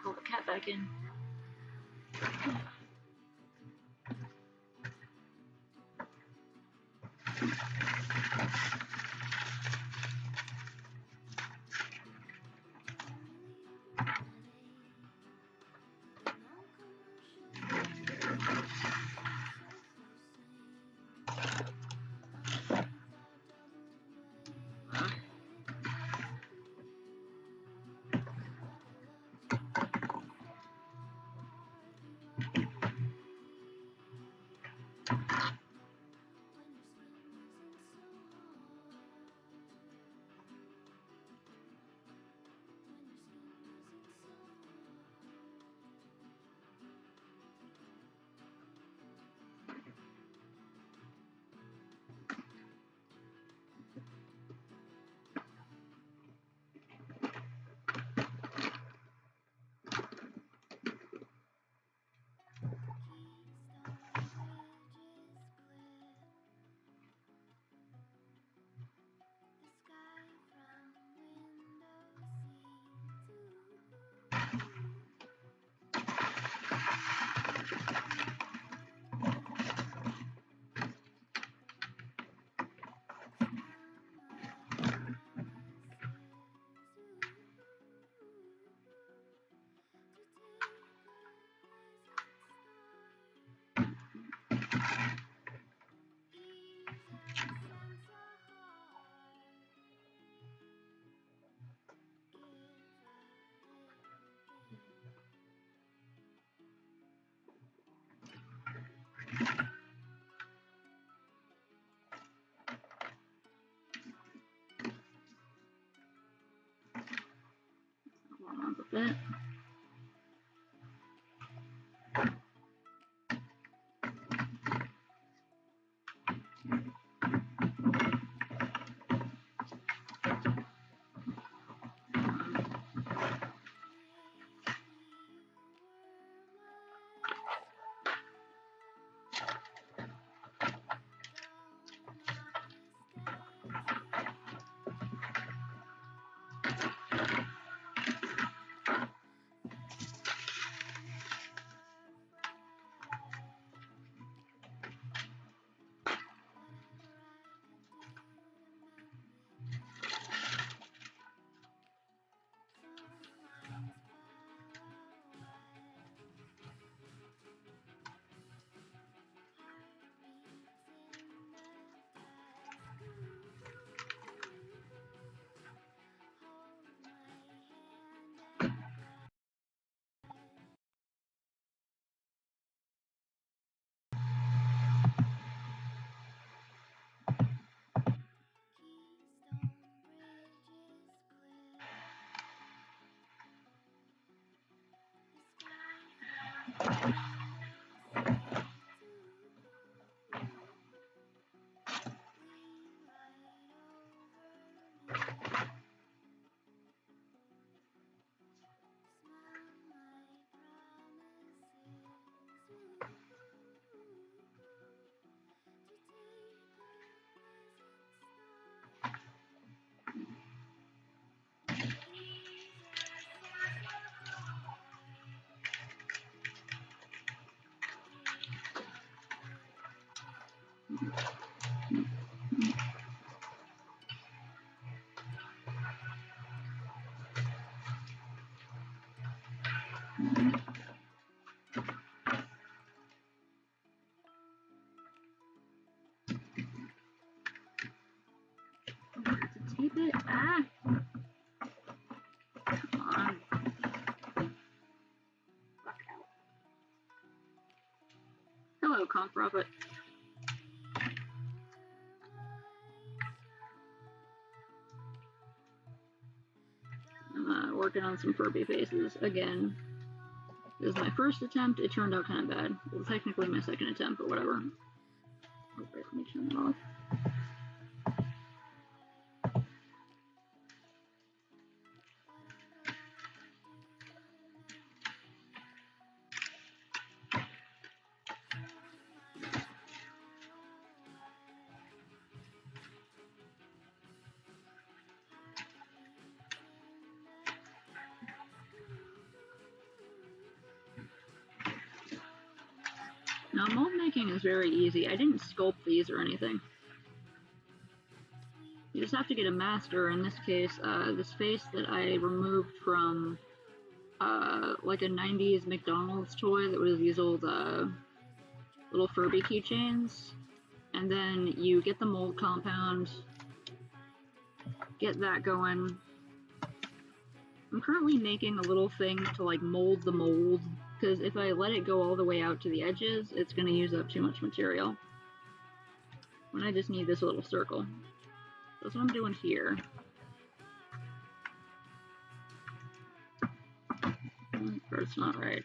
call the cat back in. Warm up a bit. Tape it. Ah! Come on. Fuck out. Hello, Conk Robot. I'm working on some Furby faces again. This is my first attempt. It turned out kind of bad. Well, technically my second attempt, but whatever. Oh, wait, let me turn it off. Now, mold making is very easy. I didn't sculpt these or anything. You just have to get a master. In this case, this face that I removed from like a 90s McDonald's toy that was these old little Furby keychains. And then you get the mold compound, get that going. I'm currently making a little thing to like mold the mold, because if I let it go all the way out to the edges, it's going to use up too much material. When I just need this little circle. That's what I'm doing here. Or it's not right.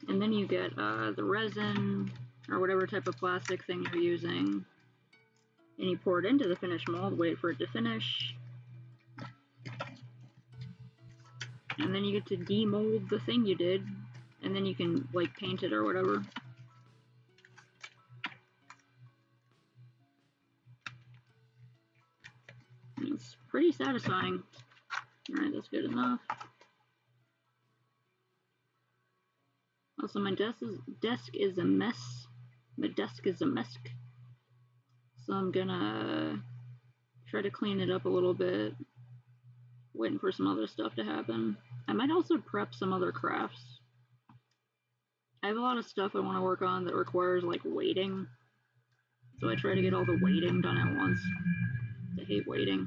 And then you get the resin, or whatever type of plastic thing you're using, and you pour it into the finished mold, wait for it to finish, and then you get to demold the thing you did, and then you can like paint it or whatever. And it's pretty satisfying. Alright, that's good enough. Also, my desk is a mess. My desk is a mess. So I'm gonna try to clean it up a little bit. Waiting for some other stuff to happen. I might also prep some other crafts. I have a lot of stuff I want to work on that requires like waiting. So I try to get all the waiting done at once. I hate waiting.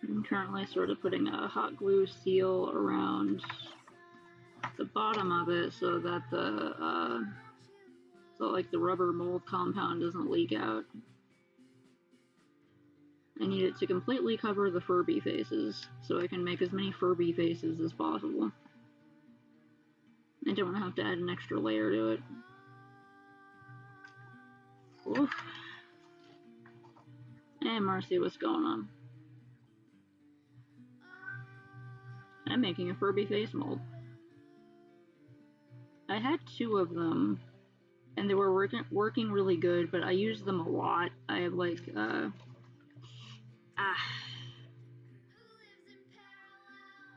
I'm currently sort of putting a hot glue seal around the bottom of it so that the the rubber mold compound doesn't leak out. I need it to completely cover the Furby faces so I can make as many Furby faces as possible. I don't want to have to add an extra layer to it. Oof. Hey Marcy, what's going on? I'm making a Furby face mold. I had 2 of them, and they were working really good, but I used them a lot. I have like,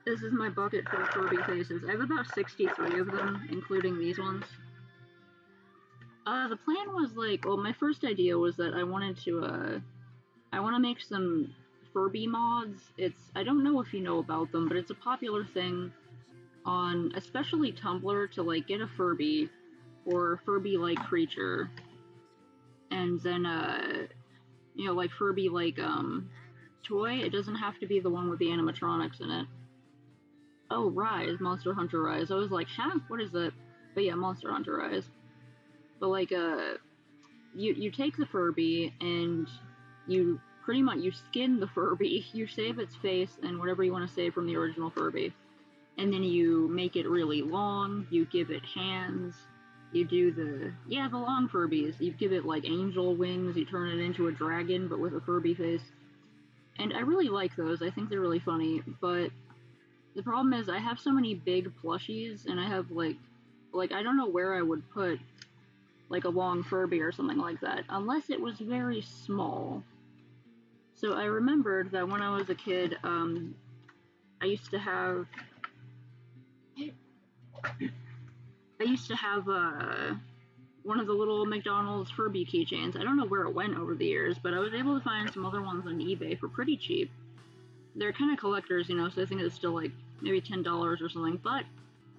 This is my bucket full of Furby faces. I have about 63 of them, including these ones. The plan was like, well, my first idea was that I wanted to, I want to make some Furby mods. I don't know if you know about them, but it's a popular thing on especially Tumblr to like get a Furby or Furby-like creature, and then you know, like Furby-like toy. It doesn't have to be the one with the animatronics in it. Oh, Rise, Monster Hunter Rise. I was like, huh, what is that? But yeah, Monster Hunter Rise. But like you take the Furby and you pretty much you skin the Furby, you save its face and whatever you want to save from the original Furby. And then you make it really long, you give it hands, you do the long Furbies. You give it like angel wings, you turn it into a dragon but with a Furby face. And I really like those, I think they're really funny, but the problem is I have so many big plushies and I have like I don't know where I would put like a long Furby or something like that, unless it was very small. So I remembered that when I was a kid, I used to have one of the little McDonald's Furby keychains. I don't know where it went over the years, but I was able to find some other ones on eBay for pretty cheap. They're kind of collectors, you know, so I think it's still like maybe $10 or something, but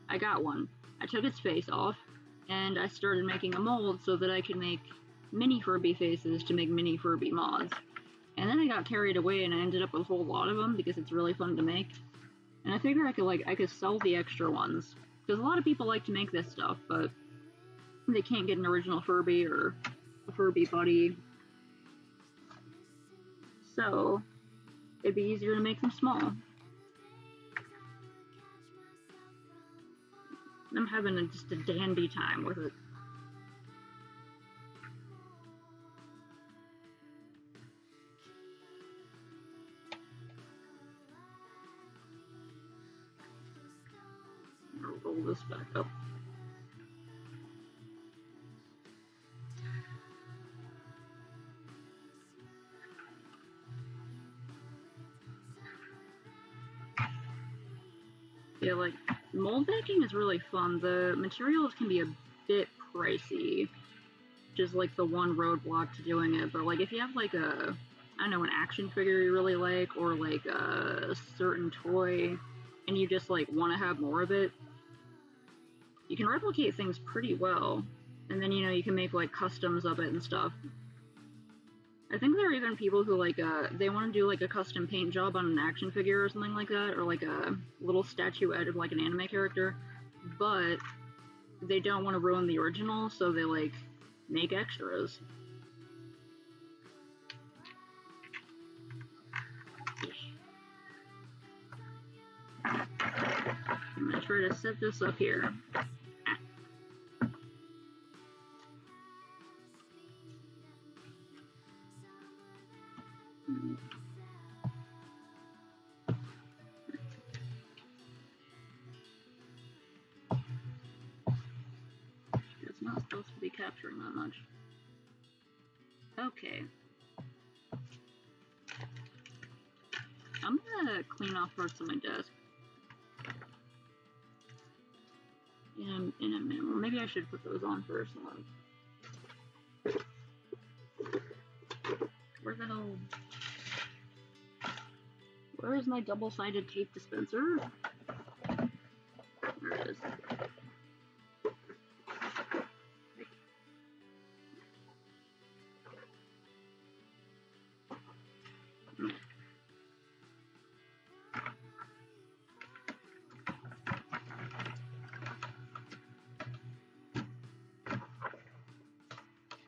I got one. I took its face off, and I started making a mold so that I could make mini Furby faces to make mini Furby mods. And then I got carried away and I ended up with a whole lot of them because it's really fun to make. And I figure I could sell the extra ones because a lot of people like to make this stuff, but they can't get an original Furby or a Furby buddy. So it'd be easier to make them small. I'm having just a dandy time with it. I'll roll this back up. Yeah, like, mold making is really fun. The materials can be a bit pricey, which is like the one roadblock to doing it. But like, if you have like a, I don't know, an action figure you really like, or like a certain toy, and you just like want to have more of it, you can replicate things pretty well. And then, you know, you can make like customs of it and stuff. I think there are even people who like they want to do like a custom paint job on an action figure or something like that, or like a little statuette of like an anime character, but they don't want to ruin the original, so they like make extras. I'm gonna try to set this up here. It's not supposed to be capturing that much. Okay. I'm gonna clean off parts of my desk. In a minute. Or maybe I should put those on first. Where the hell? Where is my double-sided tape dispenser? There it is.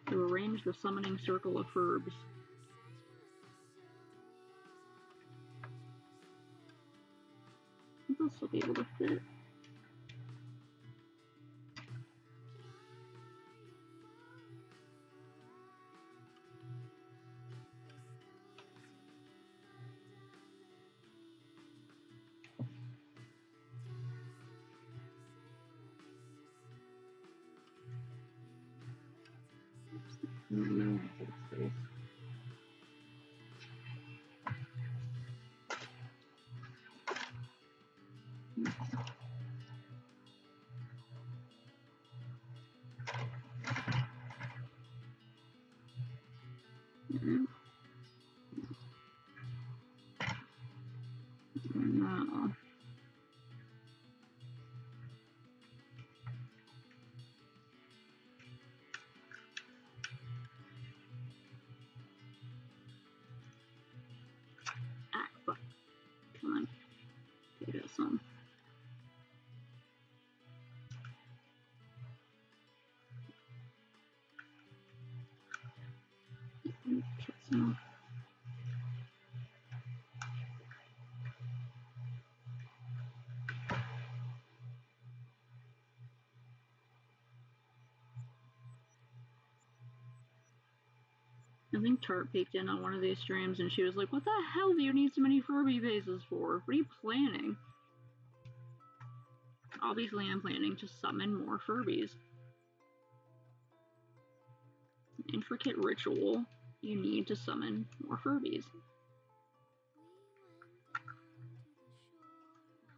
To arrange the summoning circle of herbs. I think I'll still be able to fit. No, space. No. Ah, fuck. Come on. I got some. Some. I think Tart peeked in on one of these streams and she was like, what the hell do you need so many Furby bases for? What are you planning? Obviously, I'm planning to summon more Furbies. An intricate ritual. You need to summon more Furbies.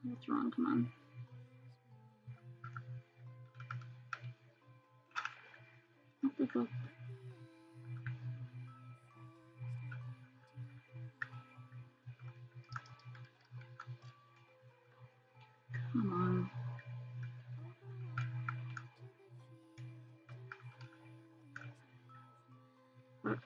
What's wrong? Come on. What the fuck? Come on. What?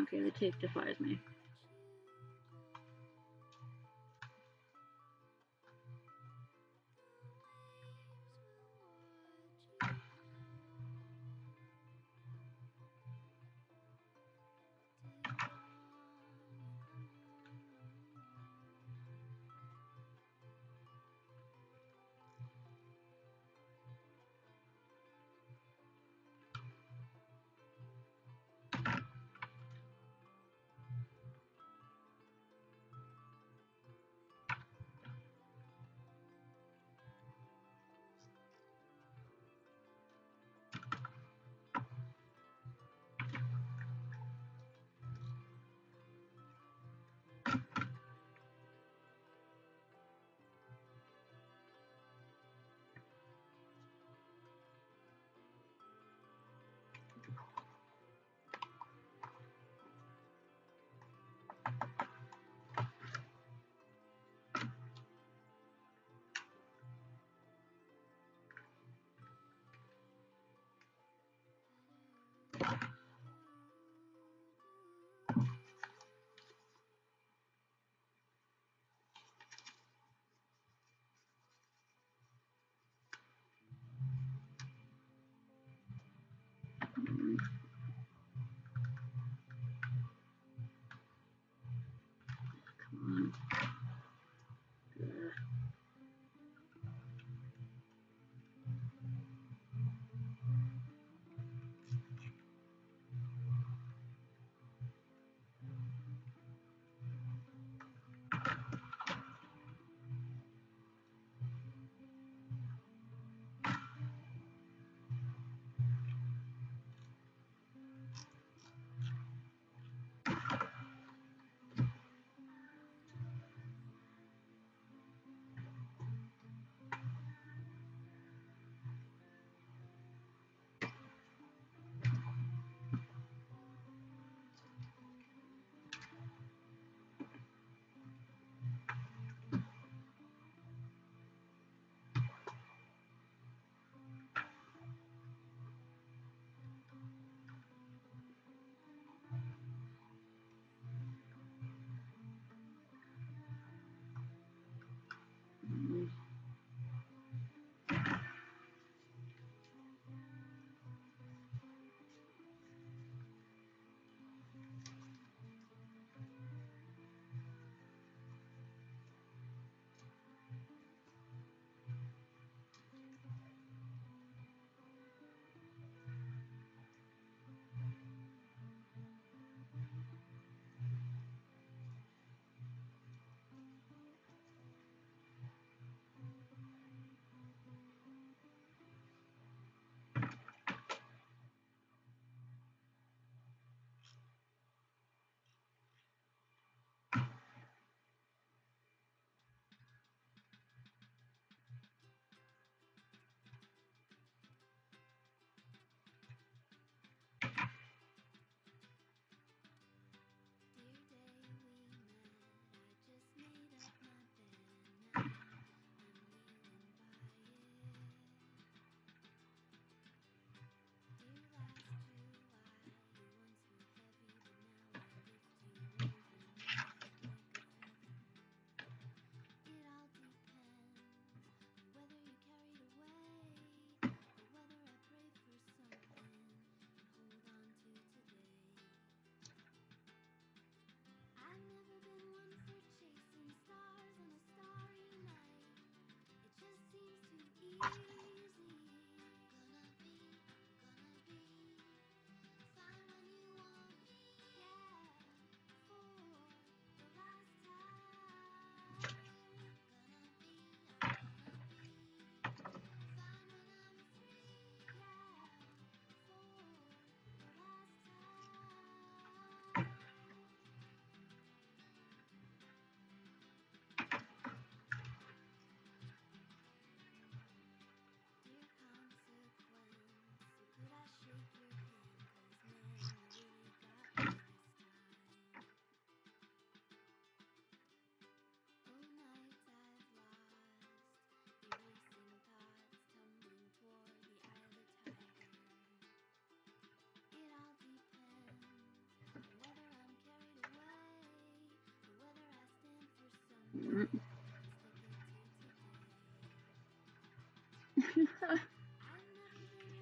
Okay, the tape defies me.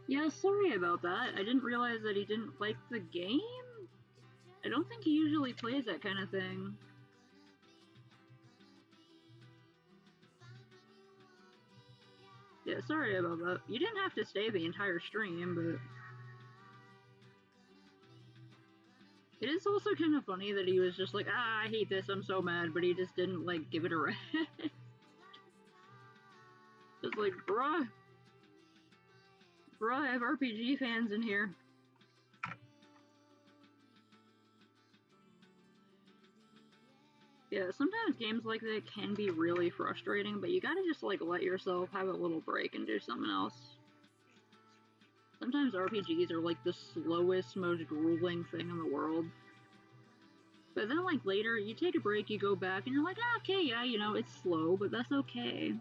Yeah, sorry about that. I didn't realize that he didn't like the game? I don't think he usually plays that kind of thing. Yeah, sorry about that. You didn't have to stay the entire stream, but... It is also kind of funny that he was just like, ah, I hate this, I'm so mad, but he just didn't, like, give it a rest. Just like, bruh. Bruh, I have RPG fans in here. Yeah, sometimes games like that can be really frustrating, but you gotta just, like, let yourself have a little break and do something else. Sometimes RPGs are, like, the slowest, most grueling thing in the world. But then, like, later, you take a break, you go back, and you're like, ah, okay, yeah, you know, it's slow, but that's okay.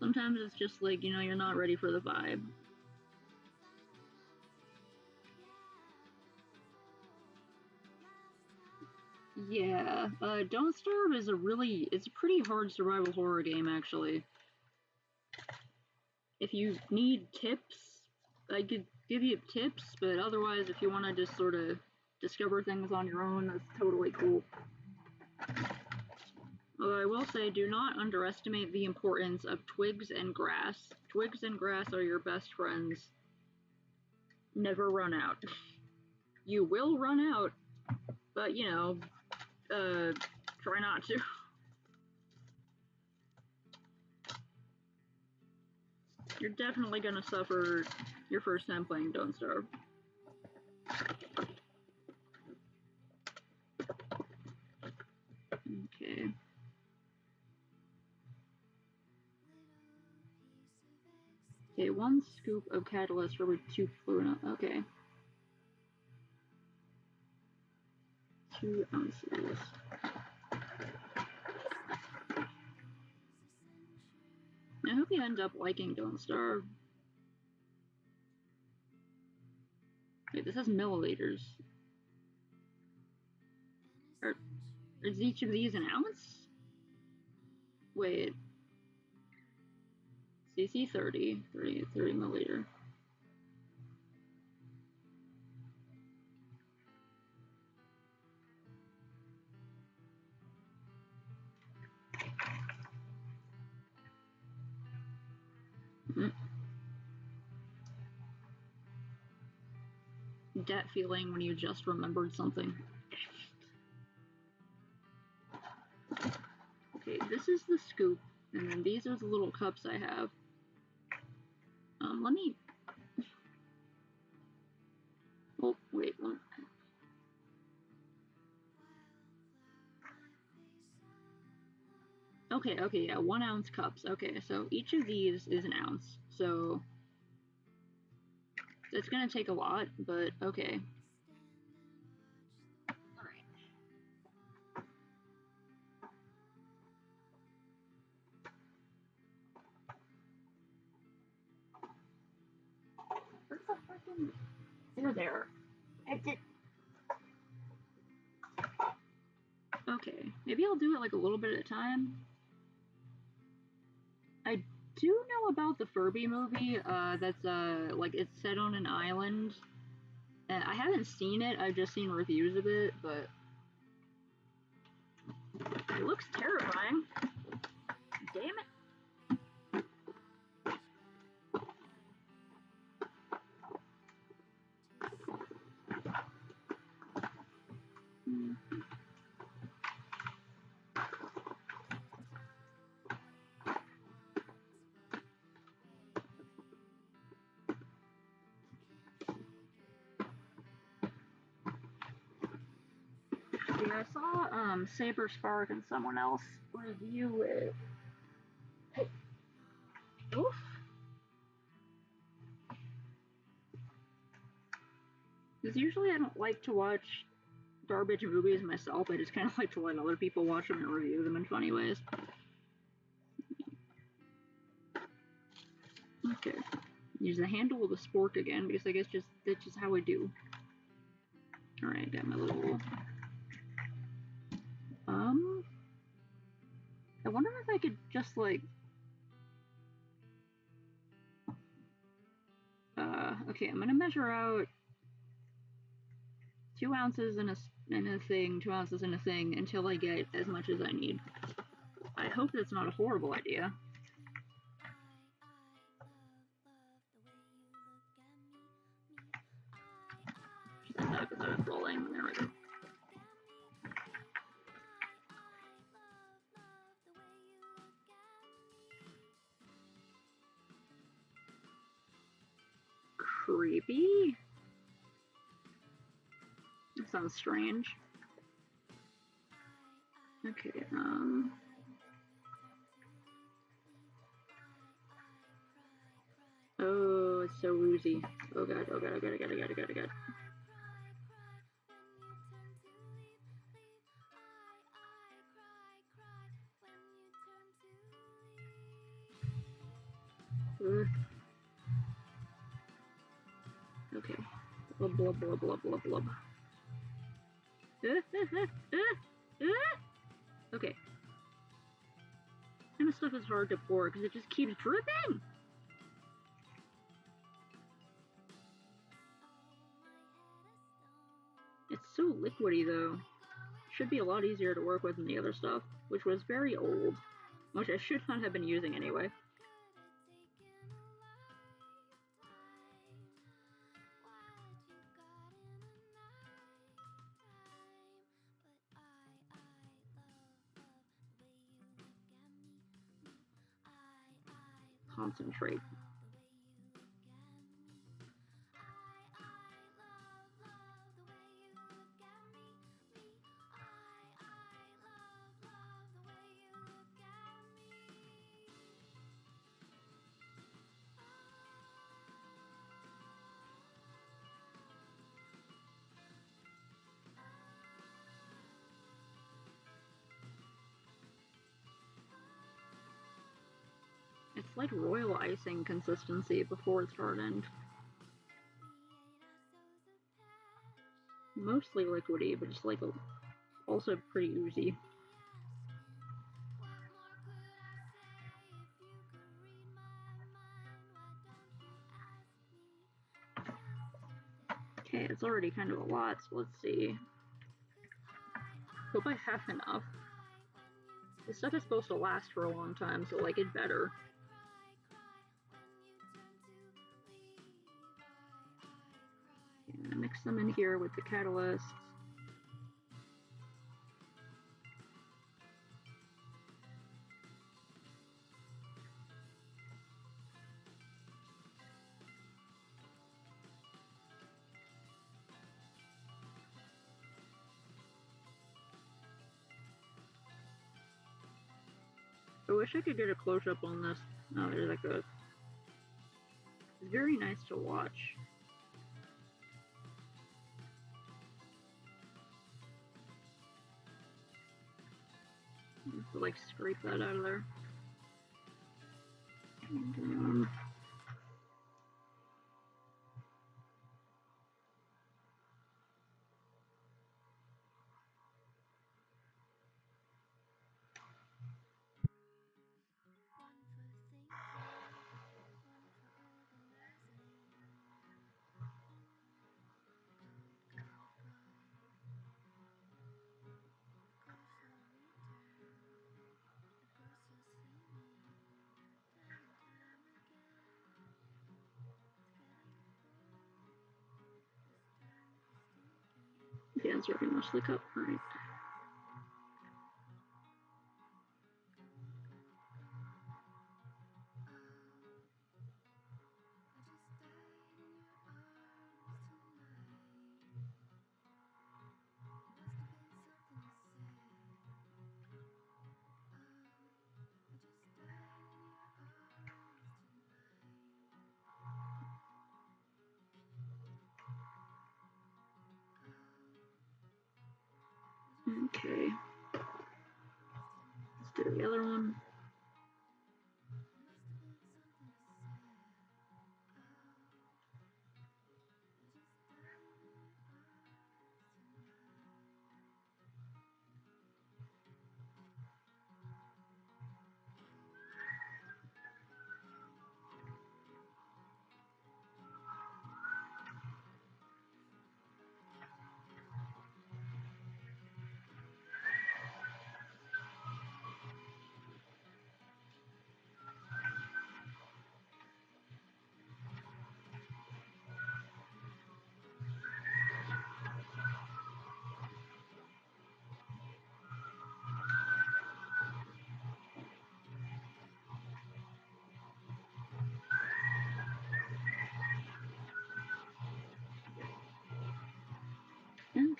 Sometimes it's just like, you know, you're not ready for the vibe. Yeah, Don't Starve is it's a pretty hard survival horror game, actually. If you need tips, I could give you tips, but otherwise, if you want to just sort of discover things on your own, that's totally cool. Although I will say, do not underestimate the importance of twigs and grass. Twigs and grass are your best friends. Never run out. You will run out, but, you know, try not to. You're definitely gonna suffer your first time playing Don't Starve. Okay. Okay, 1 scoop of catalyst for 2 fluid. Okay. 2 ounces. I hope you end up liking Don't Starve. Wait, this has milliliters. Is each of these an ounce? Wait. CC 30 milliliter. That feeling when you just remembered something. Okay, this is the scoop, and then these are the little cups I have. Let me... Oh, wait, Okay, yeah, 1 ounce cups. Okay, so each of these is an ounce, so it's gonna take a lot, but okay. Alright. Where's the freaking... They're there. Okay, maybe I'll do it like a little bit at a time. I do know about the Furby movie, that's, like, it's set on an island. And I haven't seen it, I've just seen reviews of it, but... It looks terrifying. Damn it. Yeah, I saw Saber Spark and someone else review it. Hey. Oof. Because usually I don't like to watch garbage movies myself, I just kind of like to let other people watch them and review them in funny ways. Okay. Use the handle of the spork again, because I guess that's just how I do. Alright, got my little I could just like okay, I'm gonna measure out 2 ounces in a thing, 2 ounces in a thing until I get as much as I need. I hope that's not a horrible idea. Just end up with a rolling. There we go. Creepy? That sounds strange. Okay, oh, it's so woozy. Oh god, oh god, oh god, oh god, oh god, oh god, oh god. Okay. Blub, blub, blub, blub, blub, blub. Okay. This kind of stuff is hard to pour because it just keeps dripping! It's so liquidy though. Should be a lot easier to work with than the other stuff, which was very old, which I should not have been using anyway. Concentrate. It's like royal icing consistency before it's hardened. Mostly liquidy, but just like also pretty oozy. Okay, it's already kind of a lot, so let's see. Hope I have enough. This stuff is supposed to last for a long time, so like it better. Yeah, mix them in here with the catalyst. I wish I could get a close-up on this. No, there's like a... It's very nice to watch. Just to, like, scrape that out of there. And, yeah, it's very much the cup, right? Okay. Let's do the other one.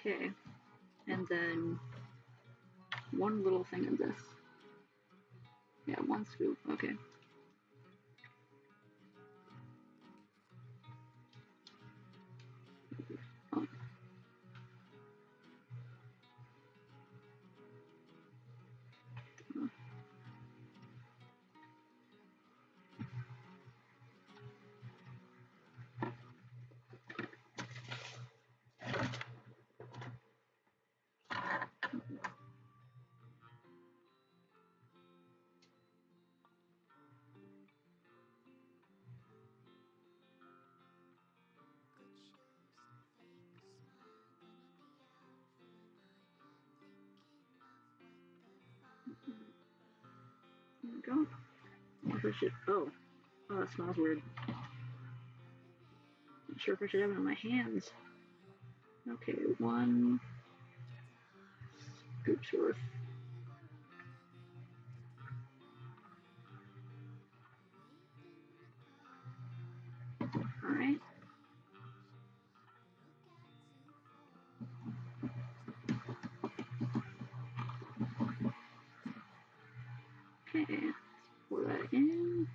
Okay, and then one little thing of this. Yeah, one scoop, okay. Oh. There we go. If I should, oh, that smells weird. Not sure if I should have it in my hands. Okay, one scoop's worth. Alright. Okay, let's pour that in.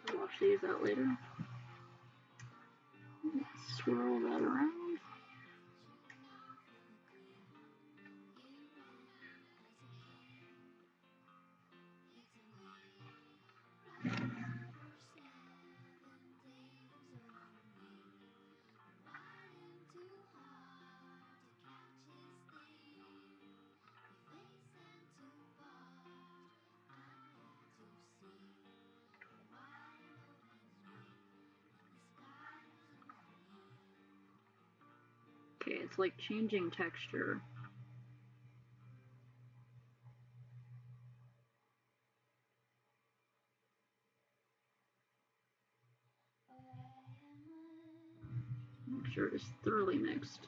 I'll wash these out later. Let's swirl that around. Okay, it's like changing texture. Make sure it's thoroughly mixed.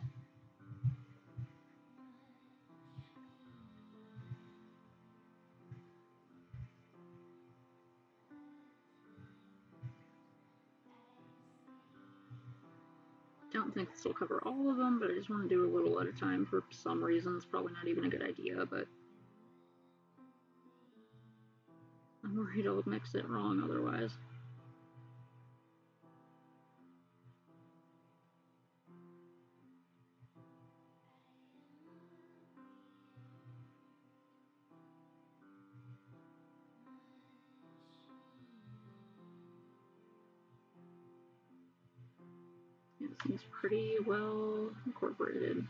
Don't think this will cover all of them, but I just want to do a little at a time for some reasons. Probably not even a good idea, but I'm worried I'll mix it wrong otherwise. Yeah, it seems pretty well incorporated.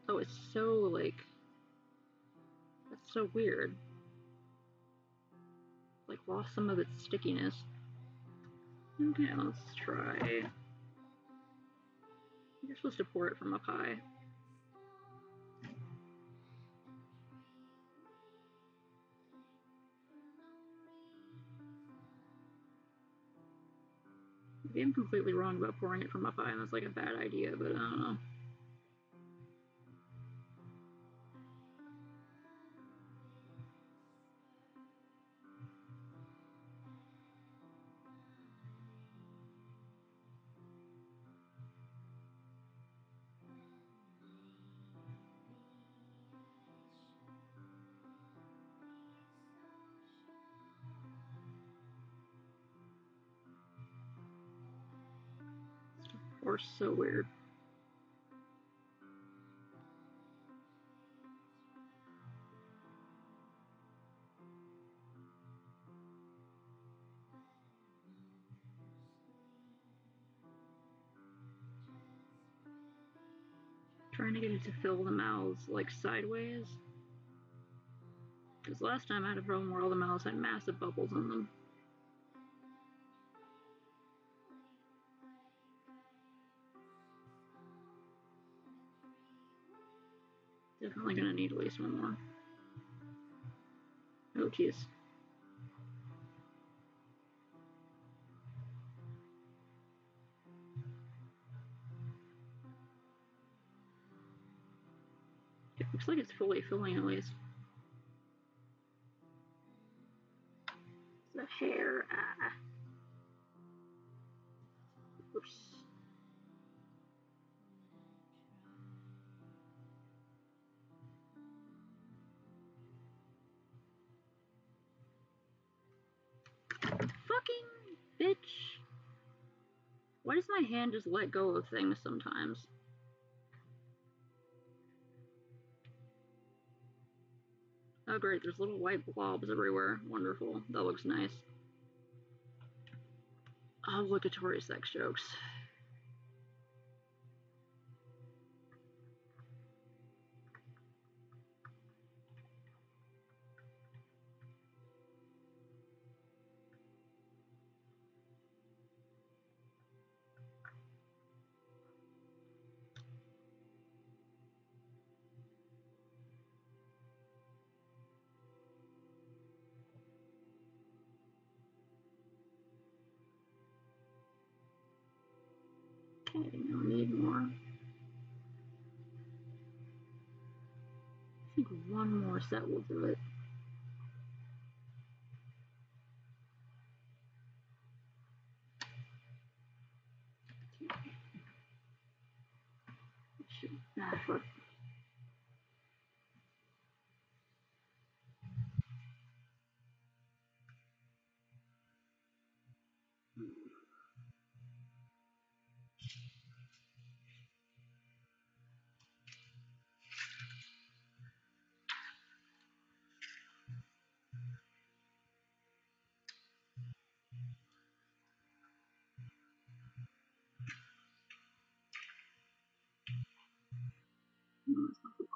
Oh, it's so like, that's so weird. Like lost some of its stickiness. Okay, let's try. You're supposed to pour it from up high. Maybe I'm completely wrong about pouring it from up high, and that's like a bad idea, but I don't know. Or so weird. Trying to get it to fill the mouths like sideways. Because last time I had a problem where all the mouths had massive bubbles in them. Definitely gonna need at least one more. Oh jeez. It looks like it's fully filling at least. hair. Oops. Fucking bitch. Why does my hand just let go of things sometimes? Oh great, there's little white blobs everywhere. Wonderful. That looks nice. Obligatory sex jokes. Okay, now I need more. I think one more set will do it. Fuck.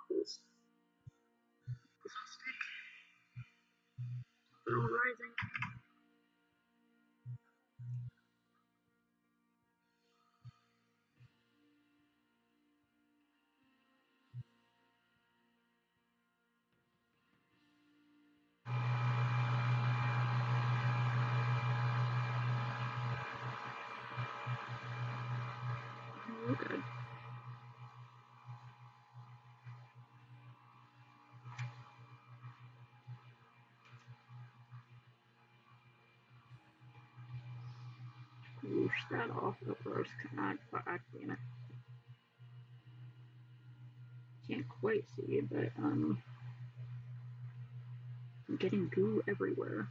This will stick. They're all rising. Okay. Whoosh that off the first. God, damn it. Can't quite see, but I'm getting goo everywhere.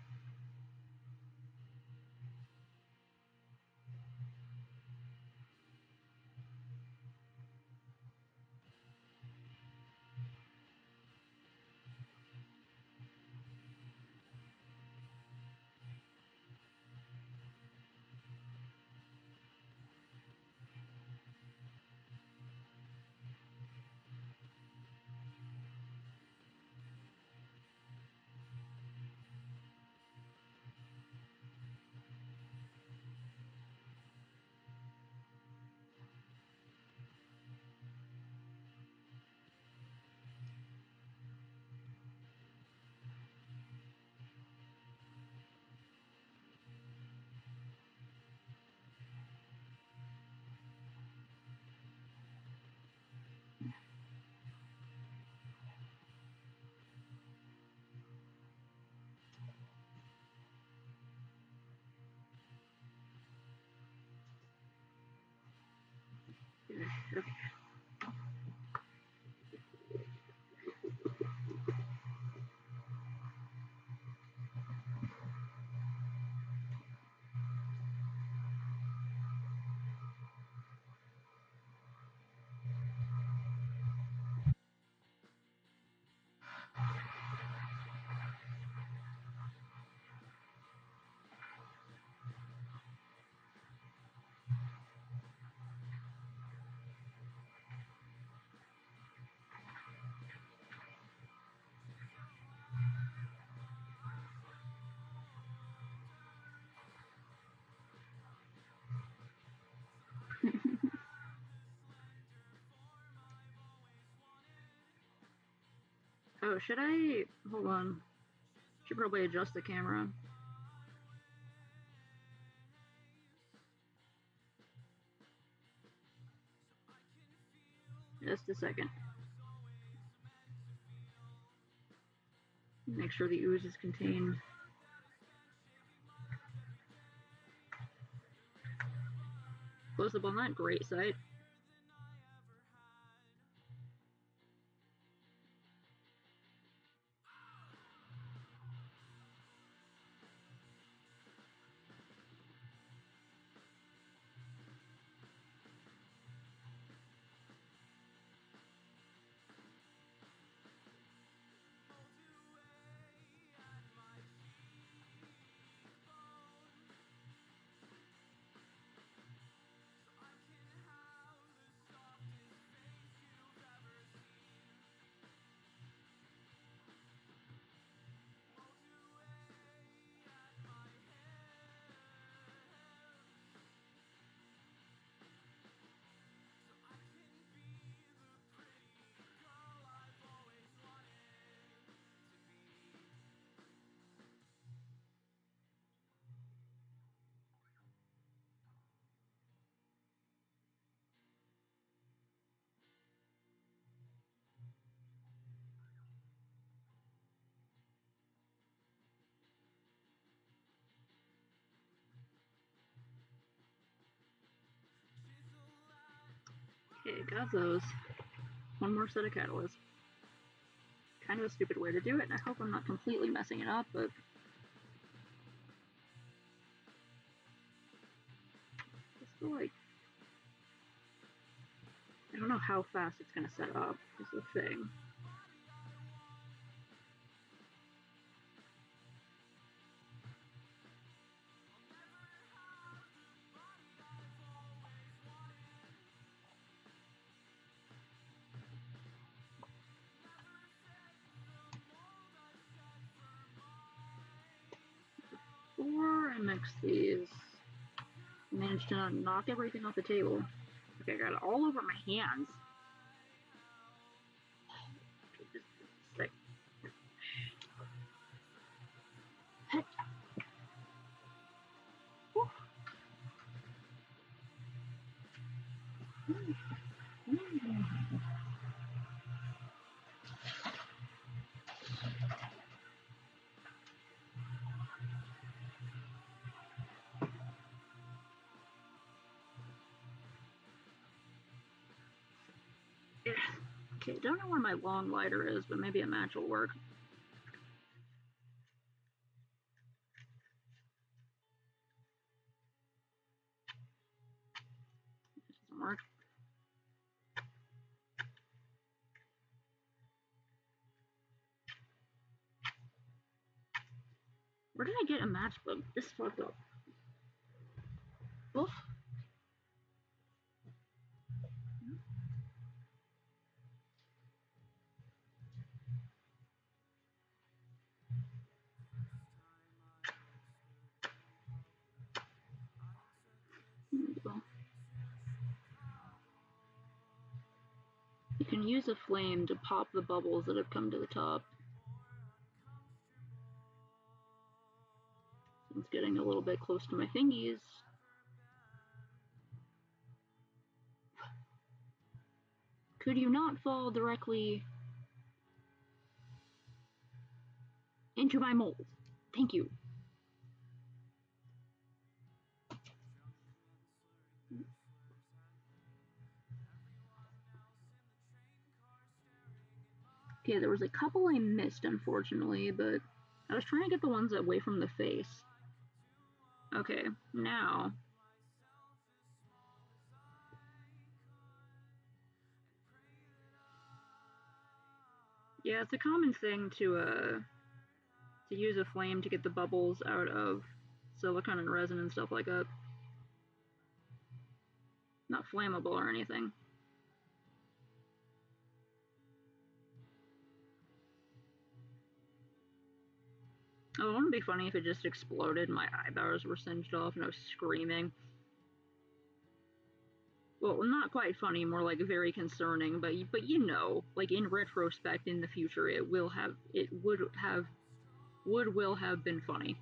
Okay. Oh, should I? Hold on. Should probably adjust the camera. Just a second. Make sure the ooze is contained. close-up on that great sight. Okay, got those. One more set of catalysts. Kind of a stupid way to do it, and I hope I'm not completely messing it up, but I feel like I don't know how fast it's gonna set up is the thing. Before I mix these, I managed to knock everything off the table. Okay, I got it all over my hands. This is sick. Okay, don't know where my long lighter is, but maybe a match will work. This doesn't work. Where did I get a matchbook? This fucked up. Oof. You can use a flame to pop the bubbles that have come to the top. It's getting a little bit close to my fingies. Could you not fall directly into my mold? Thank you. Okay, there was a couple I missed, unfortunately, but I was trying to get the ones away from the face. Okay, now. Yeah, it's a common thing to use a flame to get the bubbles out of silicone and resin and stuff like that. Not flammable or anything. Oh, it wouldn't be funny if it just exploded and my eyebrows were singed off and I was screaming. Well, not quite funny, more like very concerning, but you know, like in retrospect in the future it will have been funny.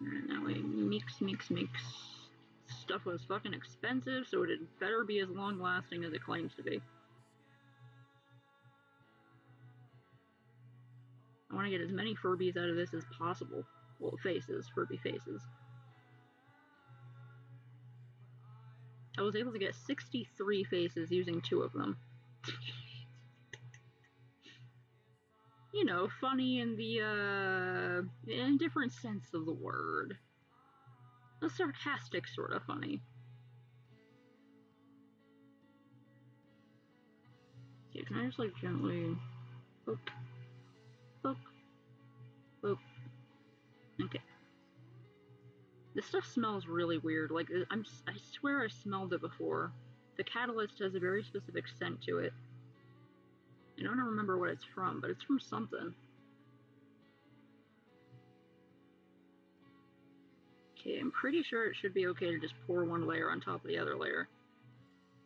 Now we Mix. Stuff was fucking expensive, so it better be as long lasting as it claims to be. I want to get as many Furbies out of this as possible. Well, faces, Furby faces. I was able to get 63 faces using 2 of them. You know, funny in the, indifferent sense of the word. A sarcastic sort of funny. Okay, can I just, like, gently... Poke. Okay. This stuff smells really weird. Like, I swear I smelled it before. The catalyst has a very specific scent to it. I don't remember what it's from, but it's from something. Okay, I'm pretty sure it should be okay to just pour one layer on top of the other layer.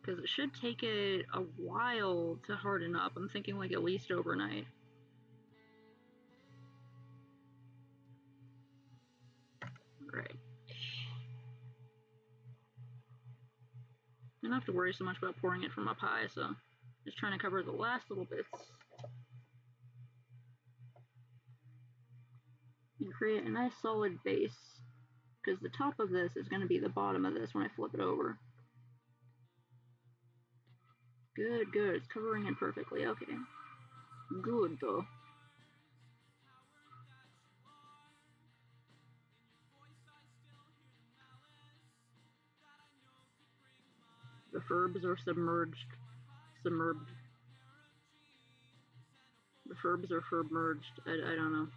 Because it should take it a while to harden up. I'm thinking like at least overnight. Right. I don't have to worry so much about pouring it from up high, so just trying to cover the last little bits. And create a nice solid base, because the top of this is going to be the bottom of this when I flip it over. Good, it's covering it perfectly, okay. Good, though. The Furbs are submerged. The Furbs are Furb-merged. I don't know.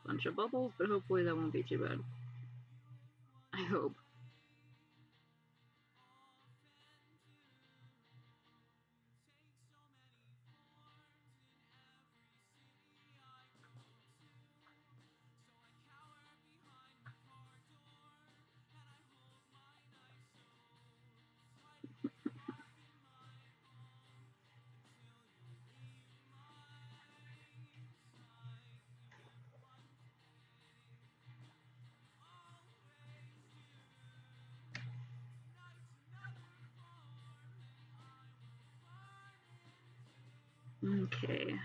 Bunch of bubbles, but hopefully that won't be too bad. I hope. Okay.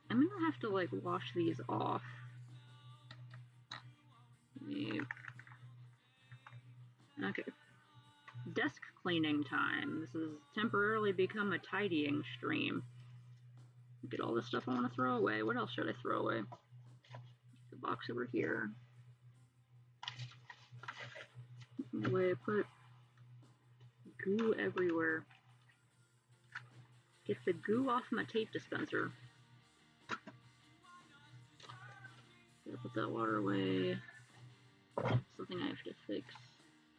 I'm gonna have to, like, wash these off. Yep. Okay. Desk cleaning time. This has temporarily become a tidying stream. Get all the stuff I want to throw away. What else should I throw away? The box over here. Away, put goo everywhere. Get the goo off my tape dispenser. Put that water away. Something I have to fix.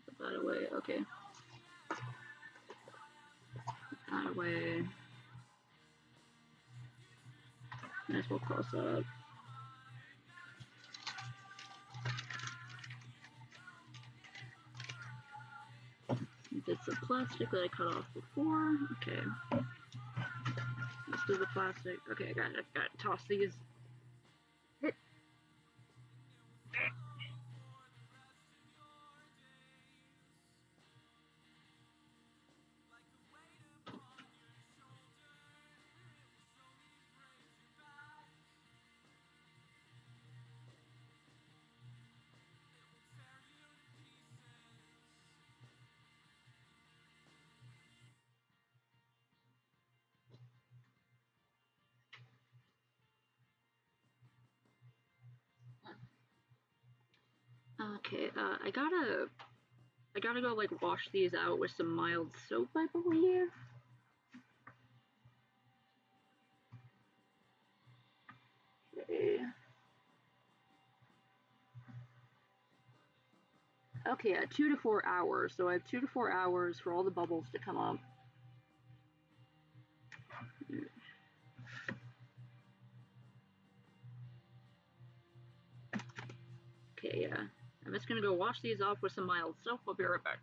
Put that away. Okay. Put that away. Might as well cross that up. Bits of plastic that I cut off before. Okay. Let's do the plastic. Okay, I got it. Toss these. Okay, I gotta go, like, wash these out with some mild soap, I believe. Okay, 2 to 4 hours. So I have 2 to 4 hours for all the bubbles to come up. Okay, yeah. I'm just gonna go wash these off with some mild soap. I'll be right back.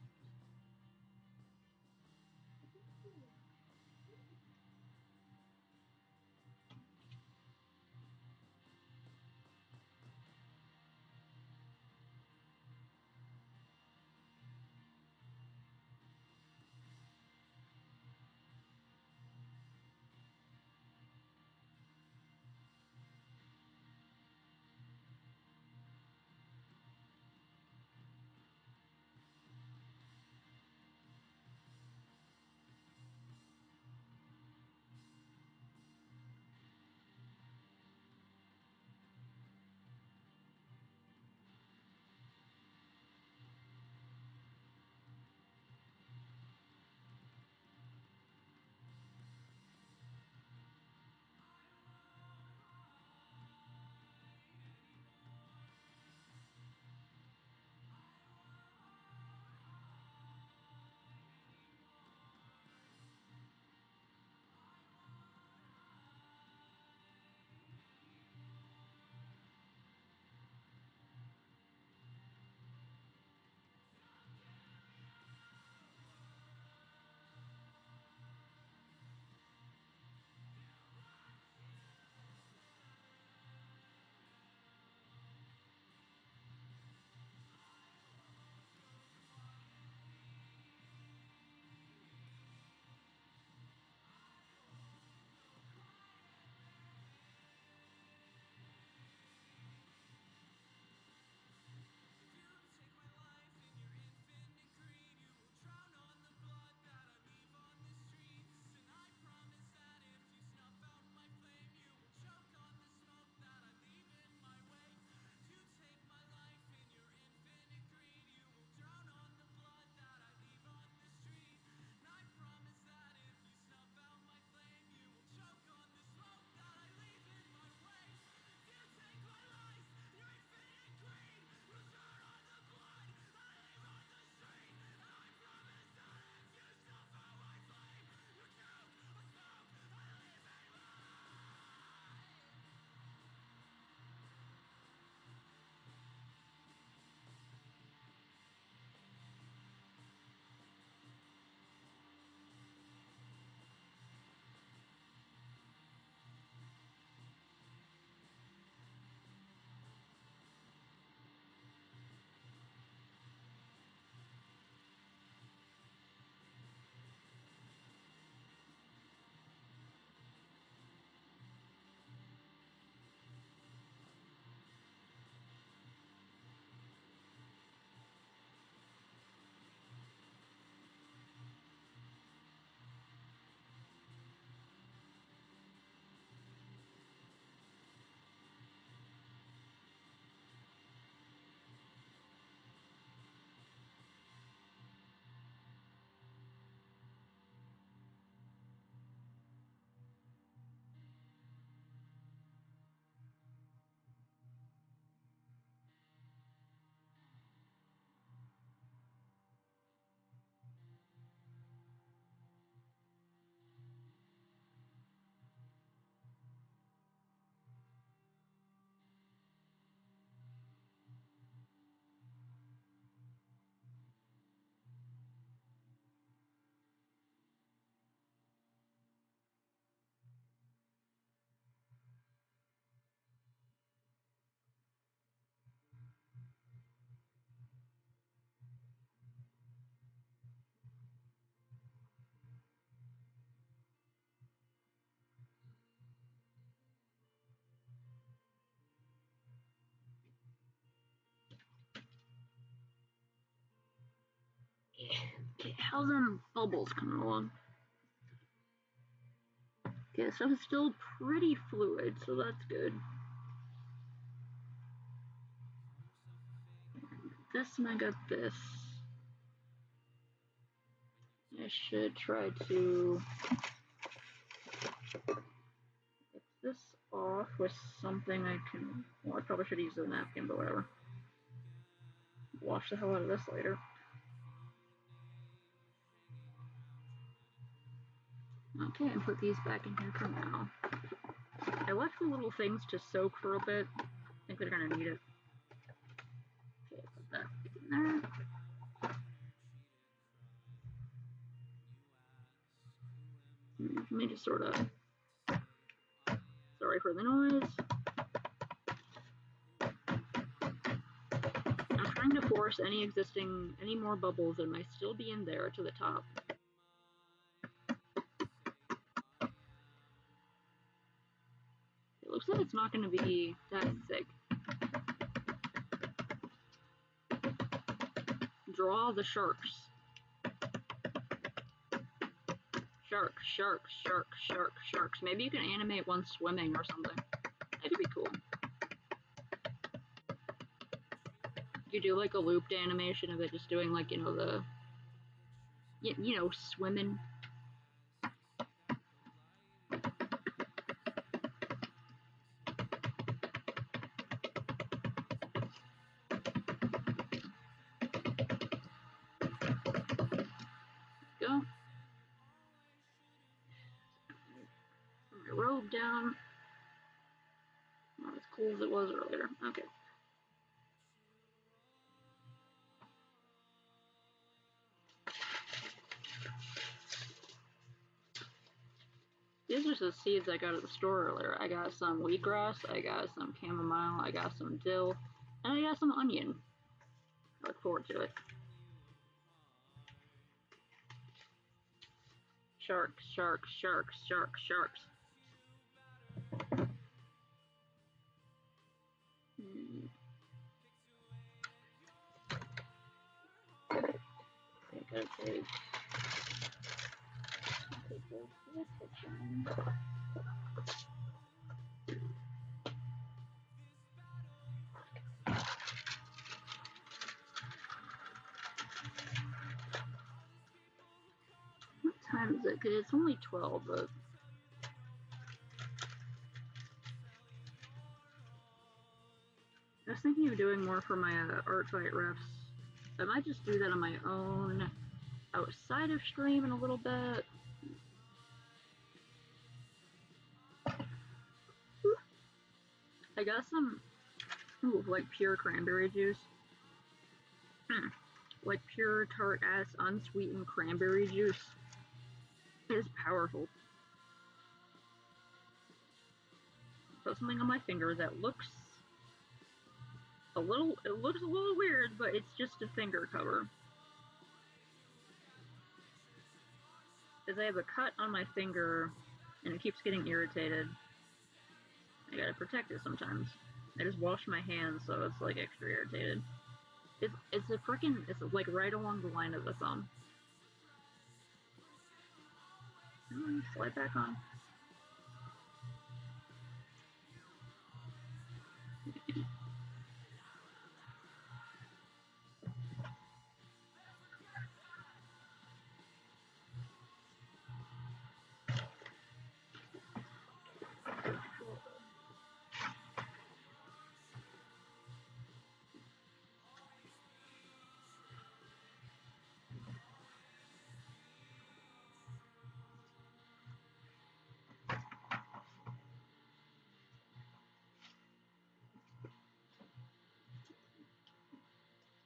Okay, how's them bubbles coming along? Okay, stuff is still pretty fluid, so that's good. This and I got this. I should try to get this off with something I can. Well, I probably should use a napkin, but whatever. Wash the hell out of this later. Okay, and put these back in here for now. I left the little things to soak for a bit. I think they're gonna need it. Okay, put that in there. Let me just sort of. Sorry for the noise. I'm trying to force any more bubbles that might still be in there to the top. It looks like it's not going to be that thick. Draw the sharks. Sharks, sharks, sharks, sharks, sharks. Maybe you can animate one swimming or something. That could be cool. You do like a looped animation of it just doing like, you know, the, you know, swimming. Go. Put my robe down. Not as cool as it was earlier. Okay. These are the seeds I got at the store earlier. I got some wheatgrass, I got some chamomile, I got some dill, and I got some onion. I look forward to it. Sharks, sharks, sharks, sharks, sharks. I gotta take this picture. What time is it? Cause it's only 12, but I was thinking of doing more for my art fight refs. I might just do that on my own outside of stream in a little bit. I got some like pure cranberry juice. Like pure tart ass unsweetened cranberry juice. It is powerful. Put something on my finger that looks a little weird, but it's just a finger cover. Because I have a cut on my finger and it keeps getting irritated. I gotta protect it sometimes. I just wash my hands so it's like extra irritated. It's like right along the line of the thumb. Slide back on.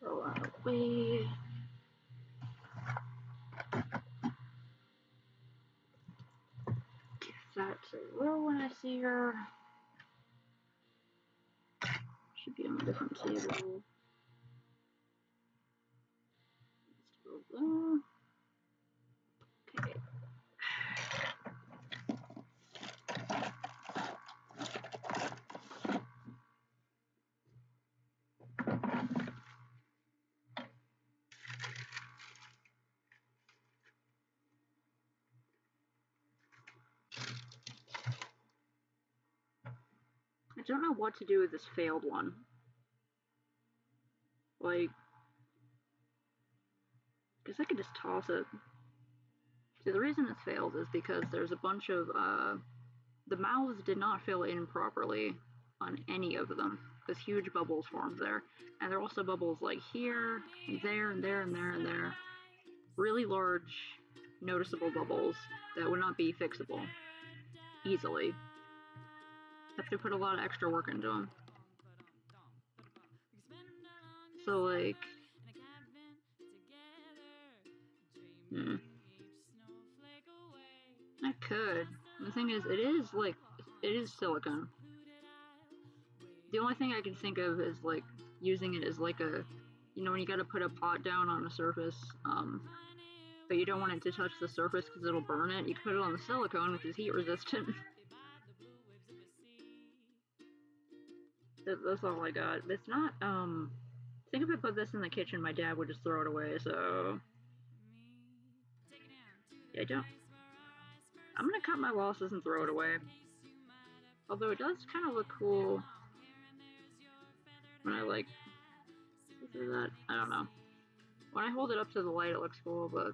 Throw that away. Give that to Will when I see her. Should be on a different table. Let's go there. Okay. don't know what to do with this failed one. Like, because I could just toss it. See, the reason it's failed is because there's a bunch of, the mouths did not fill in properly on any of them, because huge bubbles formed there. And there are also bubbles like here, and there, and there, and there, and there. Really large, noticeable bubbles that would not be fixable easily. Have to put a lot of extra work into them. So, like, I could. The thing is, it is silicone. The only thing I can think of is, like, using it as, like, a, you know, when you gotta put a pot down on a surface, but you don't want it to touch the surface because it'll burn it, you can put it on the silicone, which is heat resistant. That's all I got. It's not, I think if I put this in the kitchen, my dad would just throw it away, so... Yeah, I'm gonna cut my losses and throw it away. Although it does kind of look cool when I, like, through that. I don't know. When I hold it up to the light, it looks cool, but...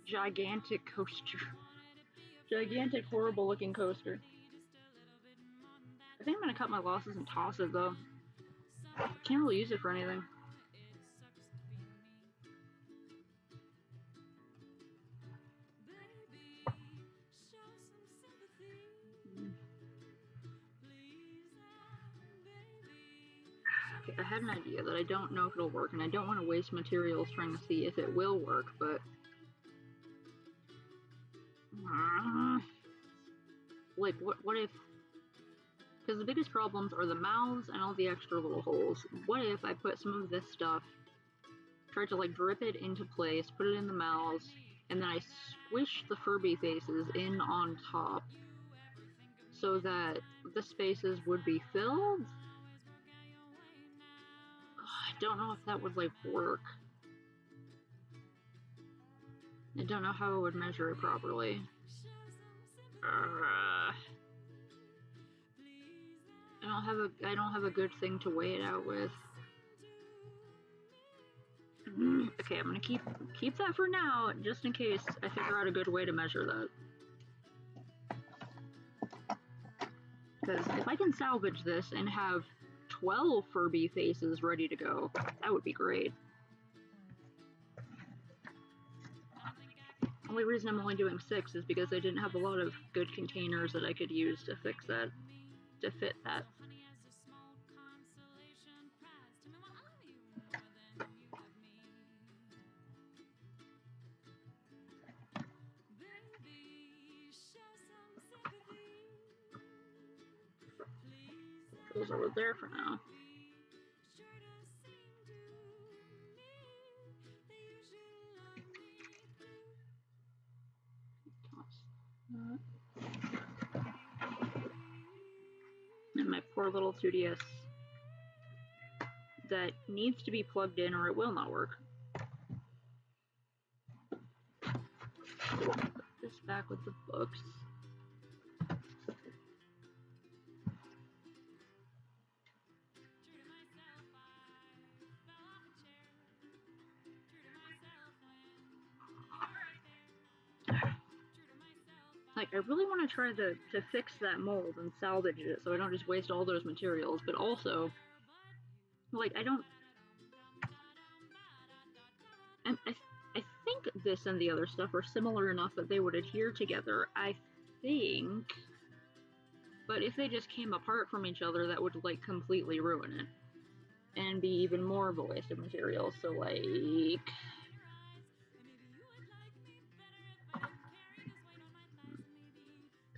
Gigantic coaster. Gigantic, horrible looking coaster. I think I'm gonna cut my losses and toss it, though. Can't really use it for anything. Okay, I had an idea that I don't know if it'll work, and I don't want to waste materials trying to see if it will work, but... like, what if... Because the biggest problems are the mouths and all the extra little holes. What if I put some of this stuff, tried to, like, drip it into place, put it in the mouths, and then I squish the Furby faces in on top so that the spaces would be filled? I don't know if that would, like, work. I don't know how I would measure it properly. I don't have a good thing to weigh it out with. Okay, I'm gonna keep that for now, just in case I figure out a good way to measure that. Because if I can salvage this and have 12 Furby faces ready to go, that would be great. Only reason I'm only doing 6 is because I didn't have a lot of good containers that I could use to fix that, to fit that. Those over there for now. And my poor little 2DS that needs to be plugged in or it will not work. Put this back with the books. Like, I really want to try to fix that mold and salvage it so I don't just waste all those materials, but also, like, I think this and the other stuff are similar enough that they would adhere together, I think, but if they just came apart from each other, that would, like, completely ruin it, and be even more of a waste of materials, so, like...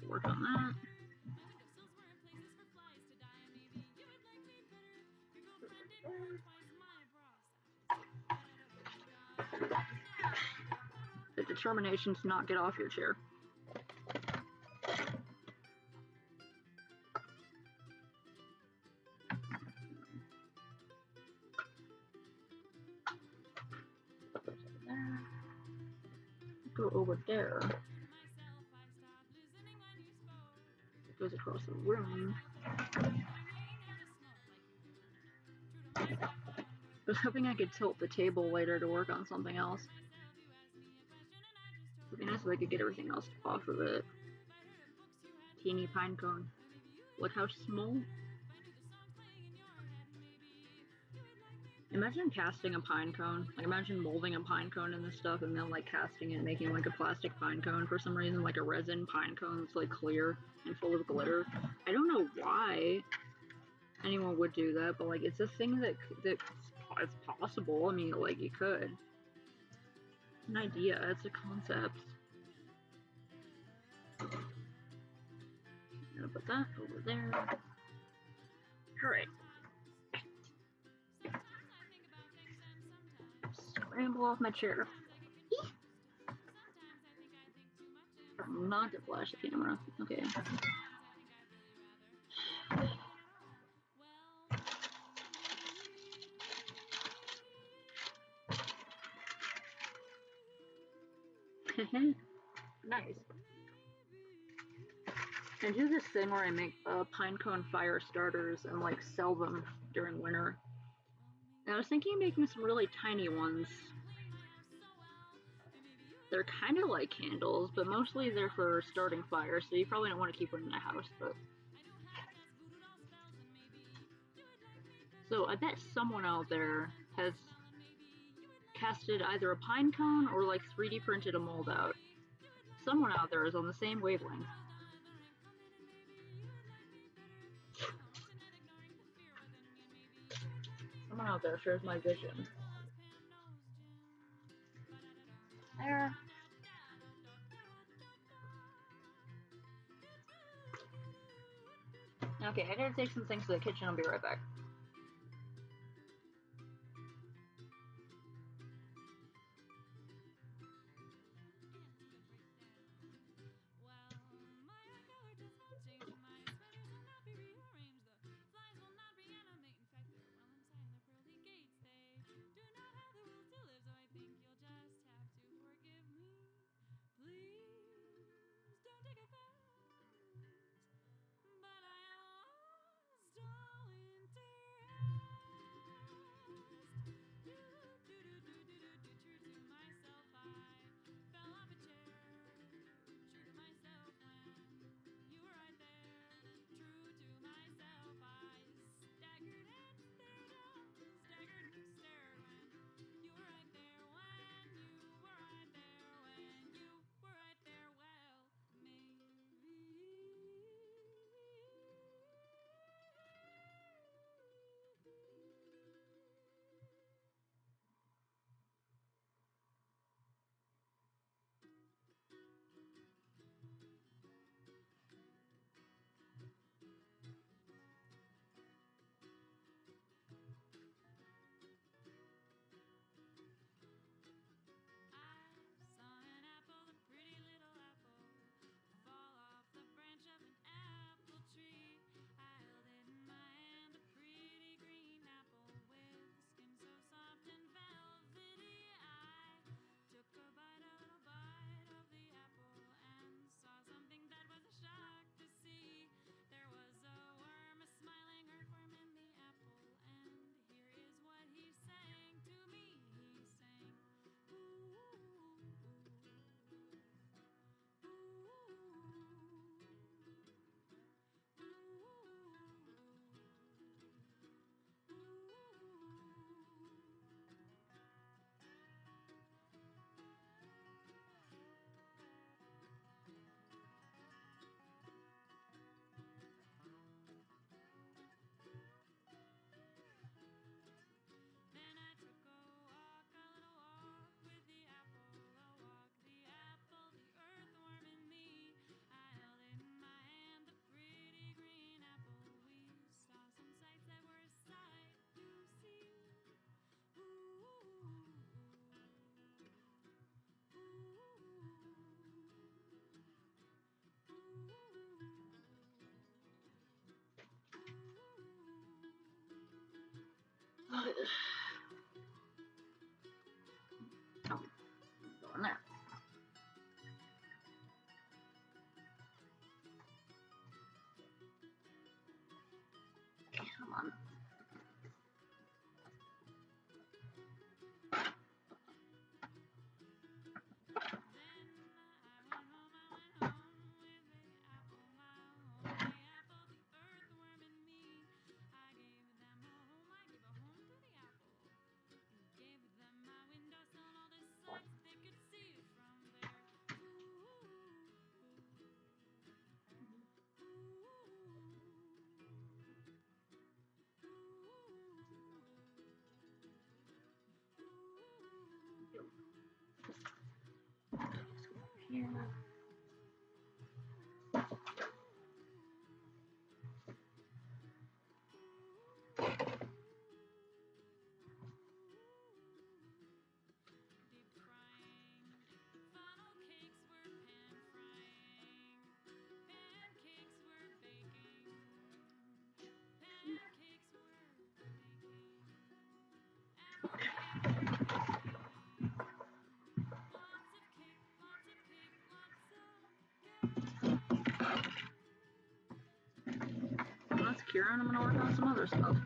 work on that. The determination to not get off your chair. Go over there. Goes across the room. I was hoping I could tilt the table later to work on something else. It'd be nice if I could get everything else off of it. Teeny pine cone. Look how small. Imagine casting a pine cone. Like, imagine molding a pine cone in this stuff and then, like, casting it and making, like, a plastic pine cone for some reason. Like, a resin pine cone that's, like, clear and full of glitter. I don't know why anyone would do that, but, like, it's a thing that it's possible. I mean, like, you could. It's an idea. It's a concept. I'm gonna put that over there. Alright. Scramble off my chair. Not to flash the camera. Okay. Nice. I do this thing where I make pine cone fire starters and like sell them during winter. And I was thinking of making some really tiny ones. They're kind of like candles, but mostly they're for starting fires, so you probably don't want to keep one in the house, but... So I bet someone out there has casted either a pine cone or like 3D printed a mold out. Someone out there is on the same wavelength. Someone out there shares my vision. There. Okay, I gotta take some things to the kitchen. I'll be right back. Oh, go in there. Here. That's Kieran. I'm gonna work on some other stuff.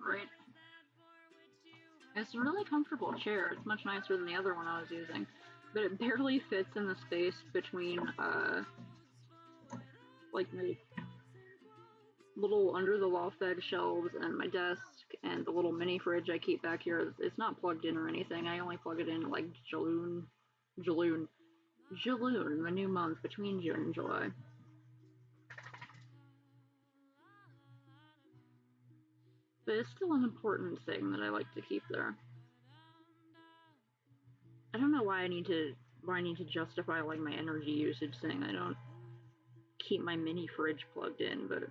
Right. It's a really comfortable chair. It's much nicer than the other one I was using. But it barely fits in the space between, like the little under the loft bed shelves and my desk and the little mini fridge I keep back here. It's not plugged in or anything. I only plug it in like June, the new month between June and July. But it's still an important thing that I like to keep there. I don't know why I need to justify like my energy usage thing. I don't keep my mini fridge plugged in, but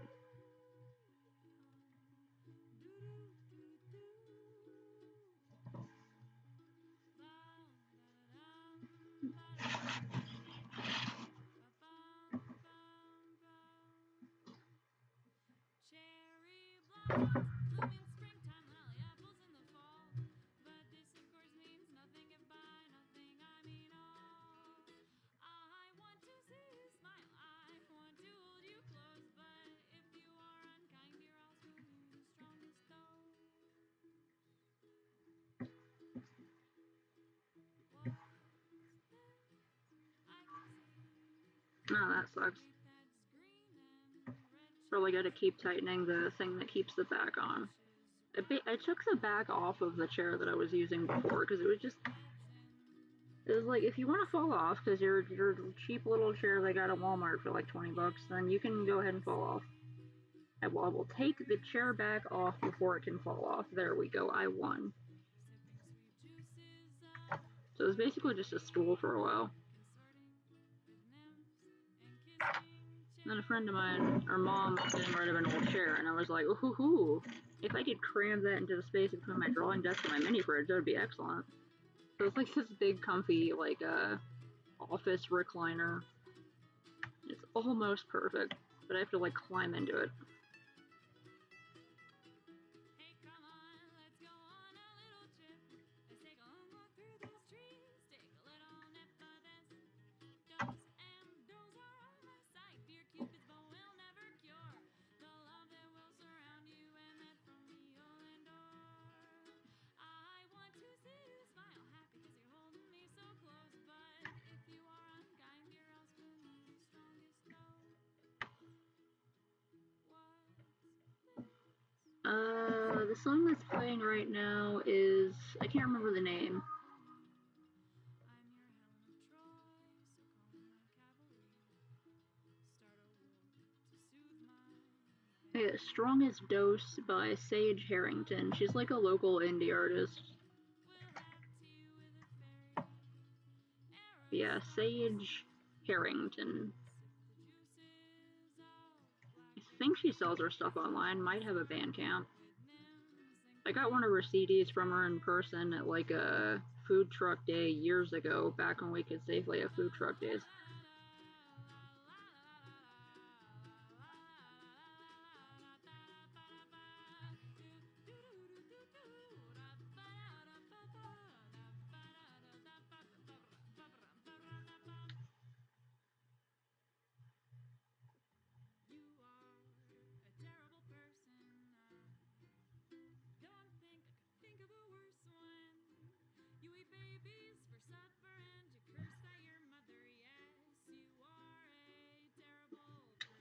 no, that sucks. Really gotta keep tightening the thing that keeps the back on. I took the back off of the chair that I was using before because it was like, if you want to fall off because your cheap little chair they got at Walmart for like $20, then you can go ahead and fall off. I will take the chair back off before it can fall off. There we go. I won. So it was basically just a stool for a while. And then a friend of mine, her mom, was getting rid of an old chair, and I was like, ooh, if I could cram that into the space between my drawing desk and my mini fridge, that would be excellent. So it's like this big, comfy, like, office recliner. It's almost perfect, but I have to, like, climb into it. song that's playing right now is, I can't remember the name. Yeah, Strongest Dose by Sage Harrington. She's like a local indie artist. Yeah, Sage Harrington. I think she sells her stuff online, might have a Bandcamp. I got one of her CDs from her in person at like a food truck day years ago, back when we could safely have food truck days.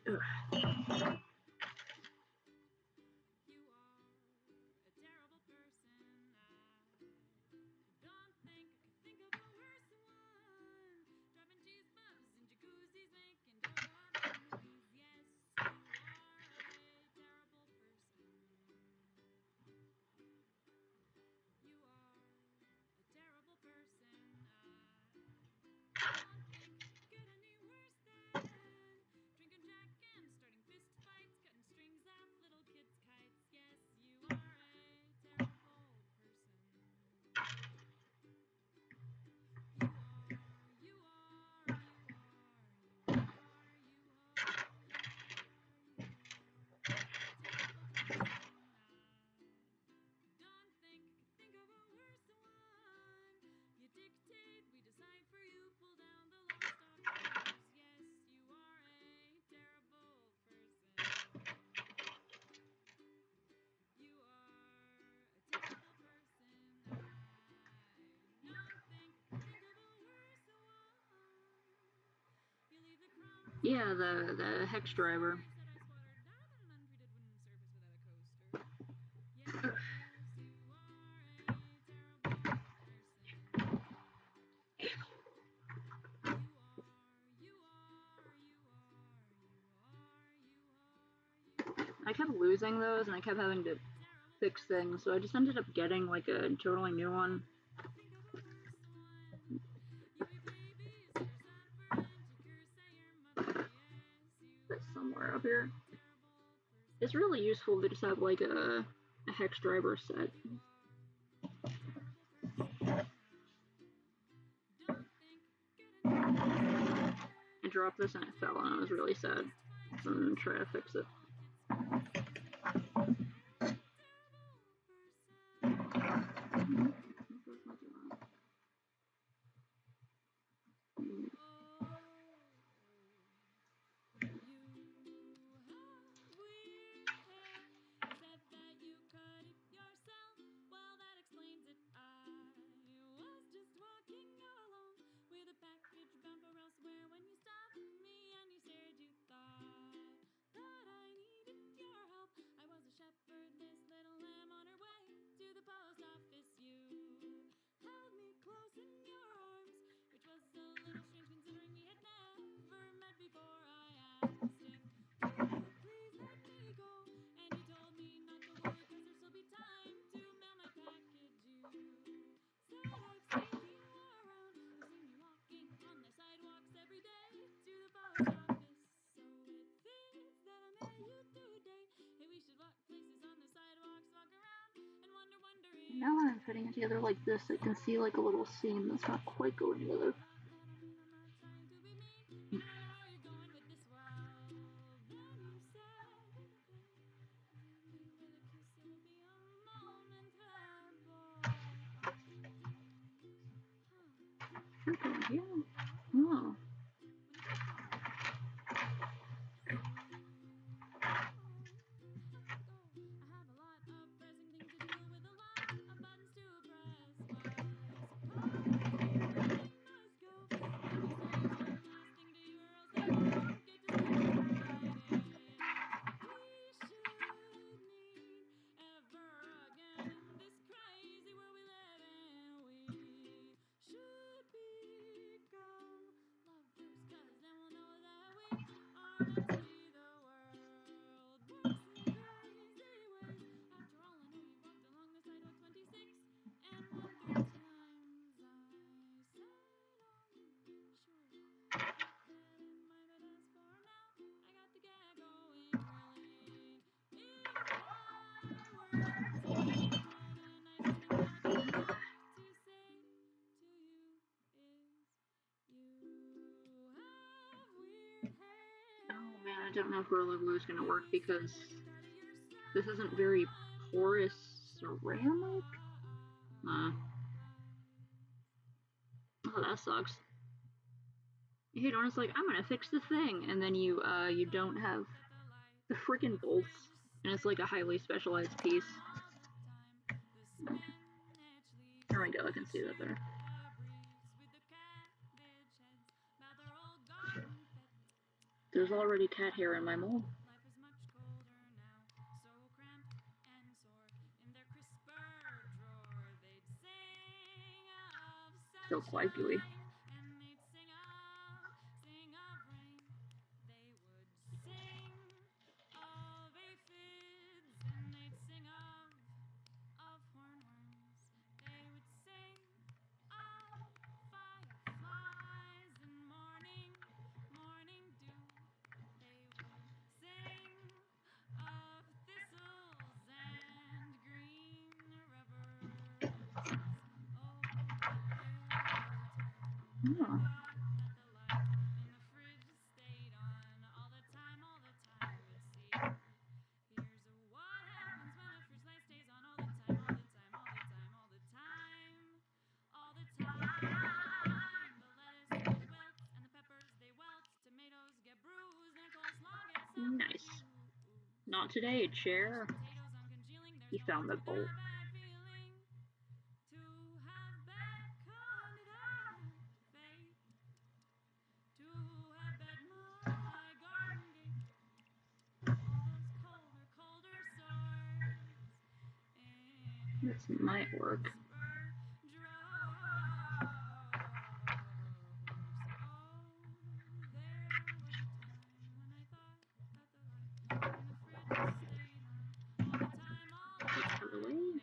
Ugh. Yeah, the Hex driver. I kept losing those and I kept having to fix things, so I just ended up getting like a totally new one. That's somewhere up here. It's really useful to just have like a hex driver set. I dropped this and it fell and I was really sad. So I'm gonna try to fix it. Now that I'm putting it together like this, I can see like a little seam that's not quite going together. Okay, yeah. Oh. I don't know if Gorilla Glue is going to work because this isn't very porous ceramic. Oh, that sucks. You hate on it's like, I'm gonna fix the thing, and then you don't have the freaking bolts, and it's like a highly specialized piece. There we go, I can see that there. There's already cat hair in my mold. Still quite gooey. Oh. Nice. Not today, chair. He found the bolt. This might work. Early.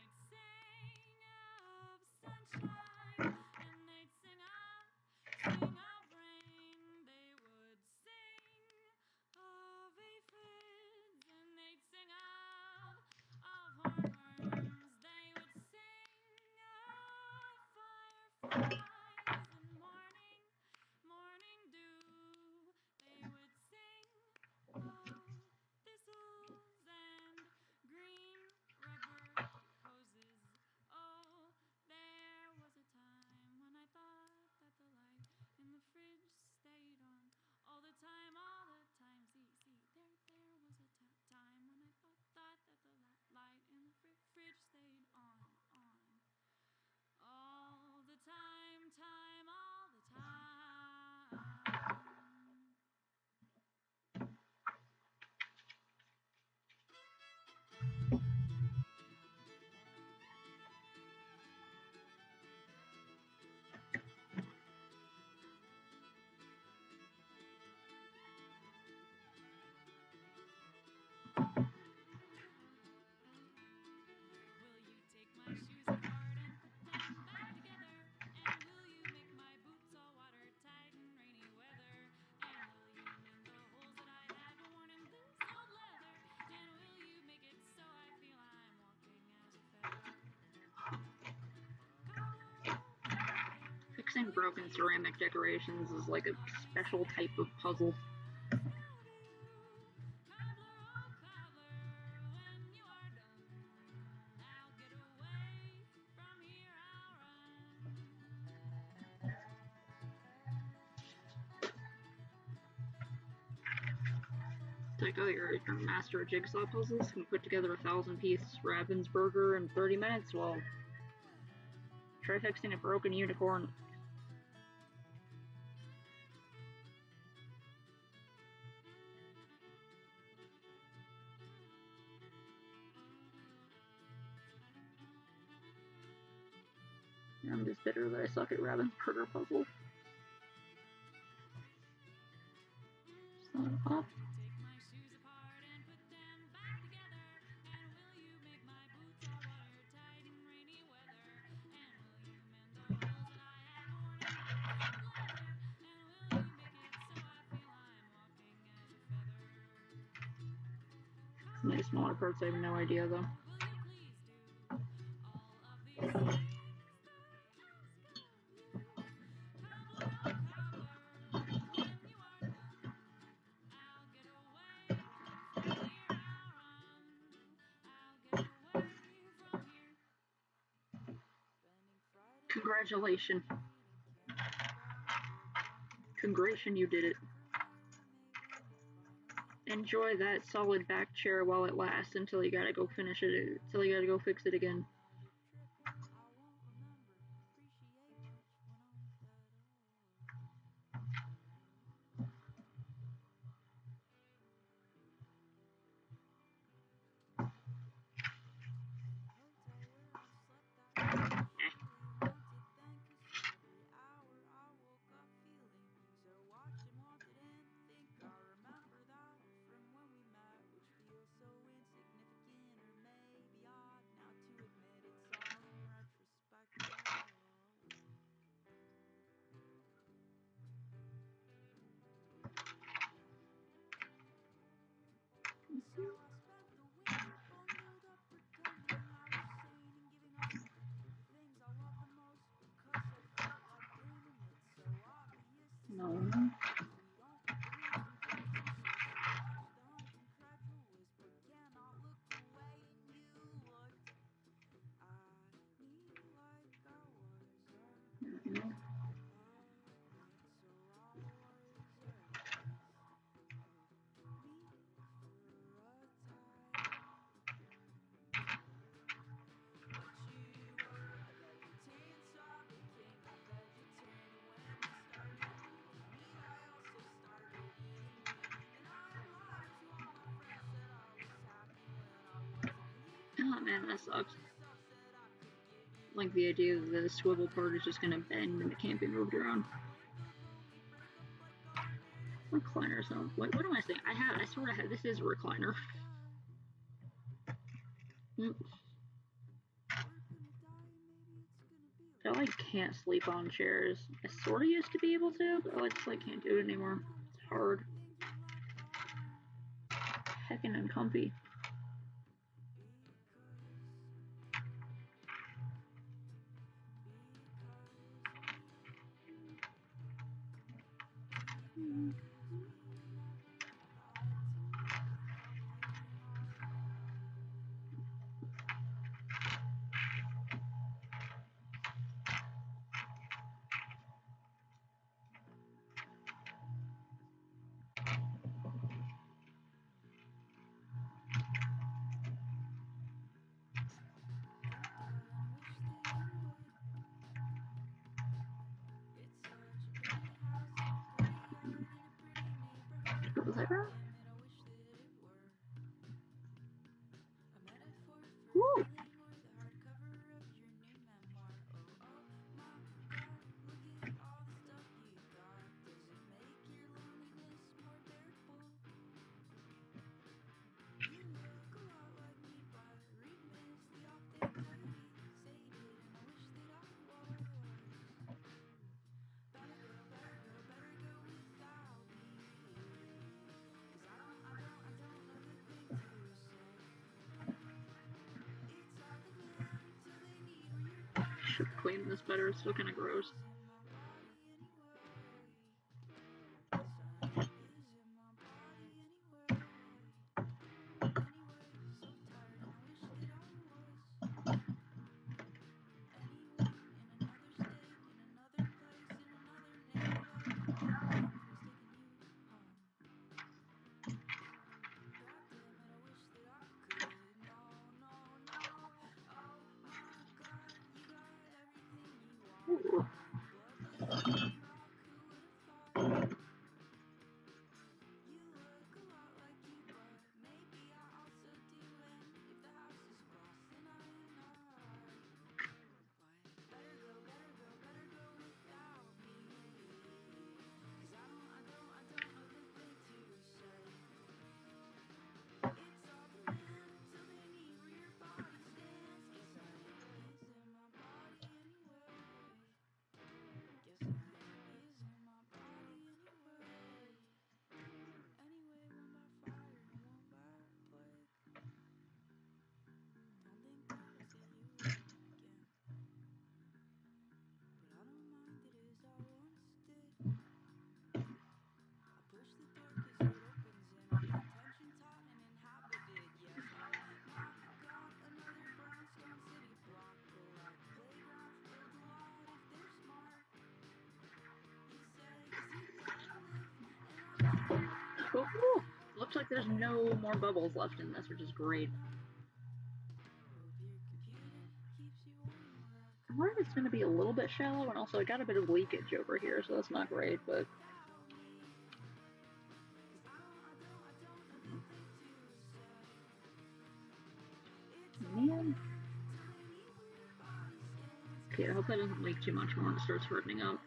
Fixing broken ceramic decorations is like a special type of puzzle. It's like, oh, you're a master of jigsaw puzzles, can put together a 1,000-piece Ravensburger in 30 minutes? Well, try fixing a broken unicorn. I'm just bitter that I suck at Ravensburger puzzles. Son of a... Many smaller parts, I have no idea though. Congratulations. Congration, you did it. Enjoy that solid back chair while it lasts until you gotta go finish it, until you gotta go fix it again. No. Mm-hmm. Oh man, that sucks. Like the idea that the swivel part is just gonna bend and it can't be moved around. Recliner sound. What am I saying? I sort of had. This is a recliner. I like can't sleep on chairs. I sort of used to be able to, but I just like can't do it anymore. It's hard. Heckin' uncomfy. Was I wrong? Woo! Should clean this better. It's still kind of gross. Ooh. like there's no more bubbles left in this, which is great. I'm worried it's going to be a little bit shallow, and also I got a bit of leakage over here, so that's not great, but... Man. Okay, I hope that doesn't leak too much more and it starts hardening up.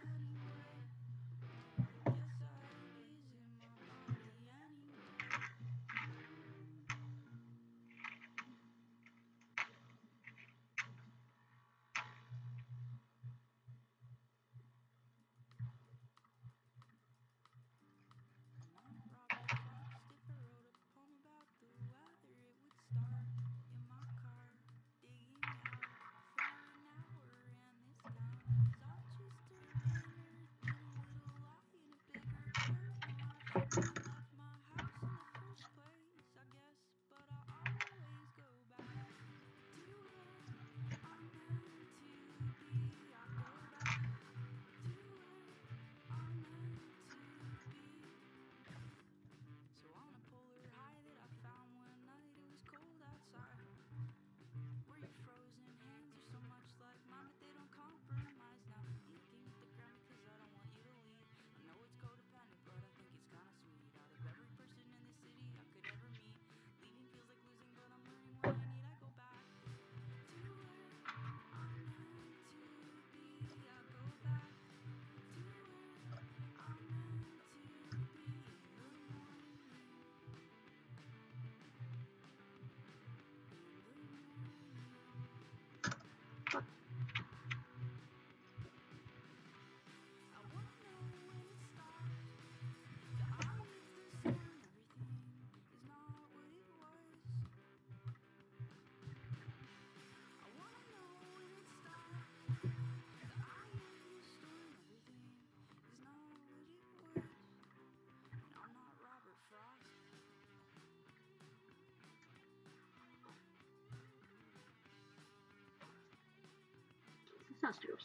Sisters.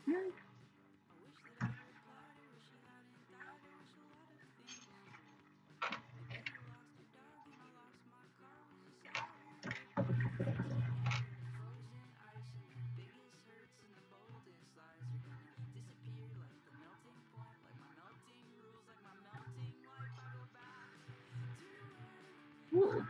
Okay. Ooh.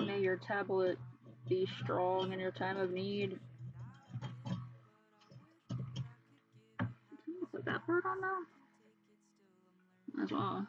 May your tablet be strong in your time of need. Put that part on now? As well.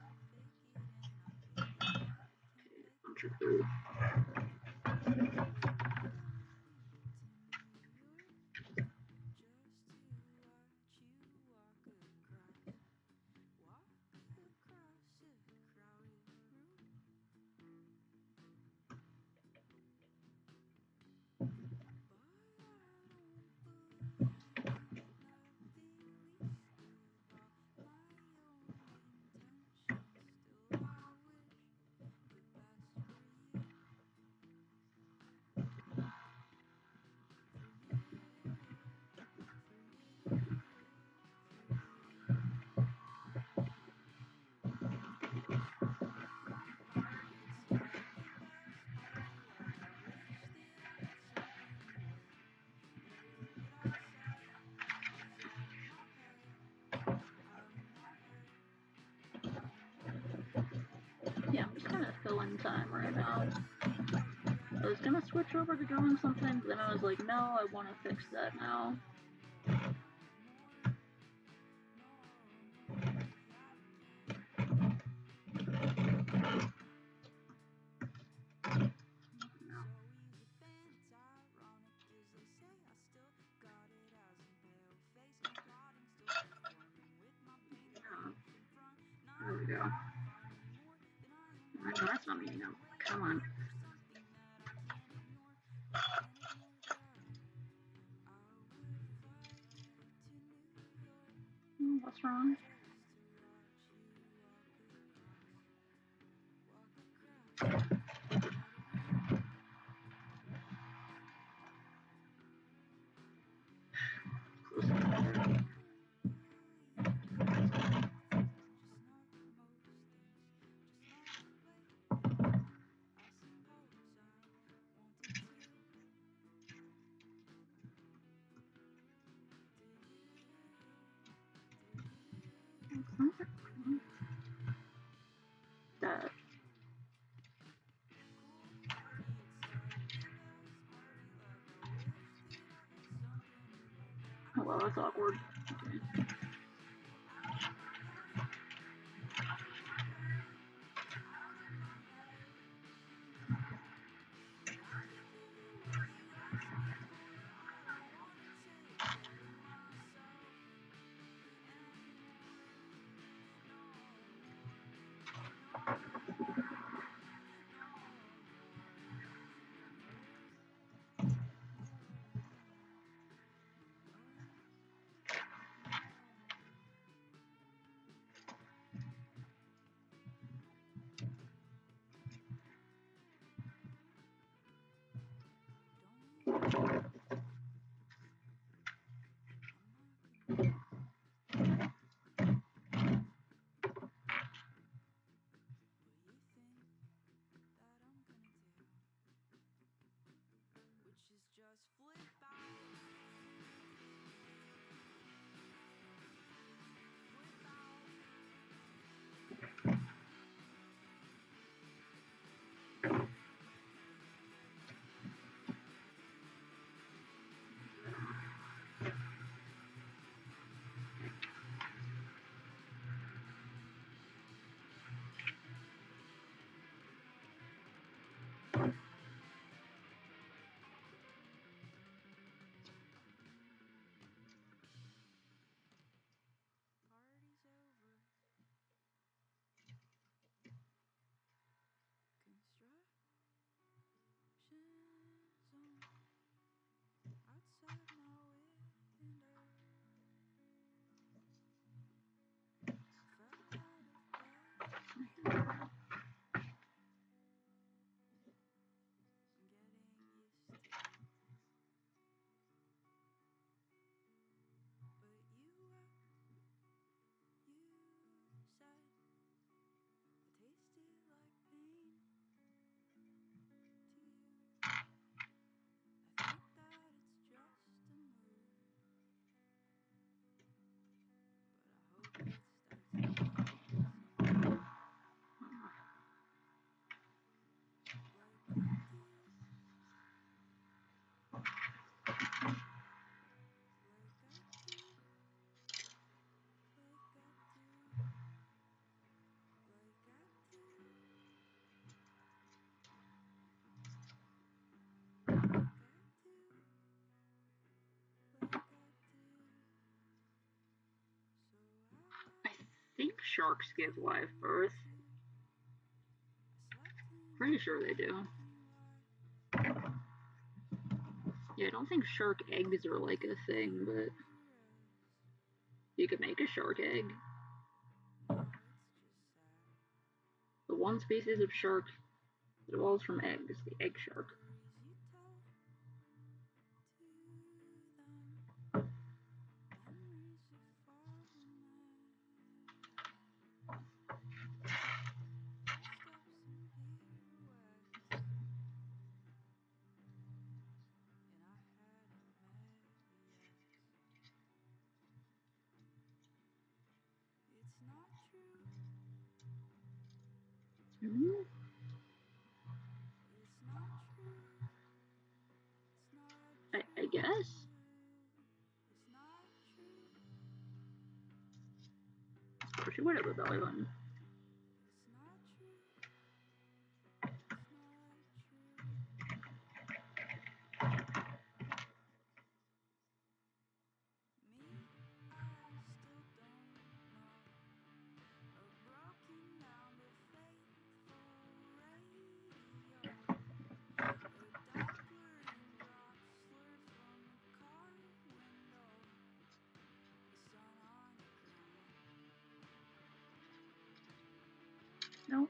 time right now. I was gonna switch over to drawing something, but then I was like, no, I want to fix that now. There we go. I know that's not me now. Come on. What's wrong? That. Oh, well, that's awkward. Okay. I think sharks give live birth. Pretty sure they do. Yeah, I don't think shark eggs are like a thing, but you could make a shark egg. The one species of shark that evolves from eggs, the egg shark. she would have a belly button. Nope.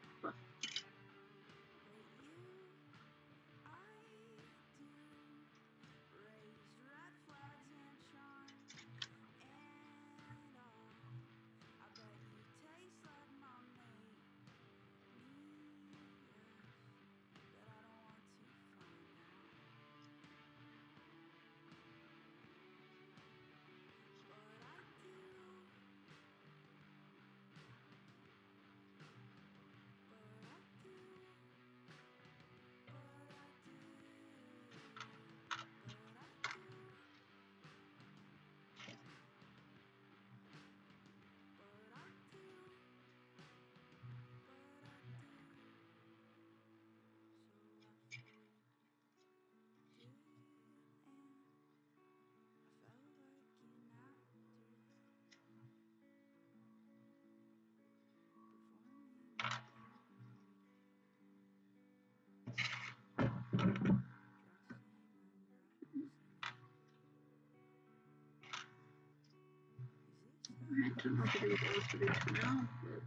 I don't know if it goes to this for now, but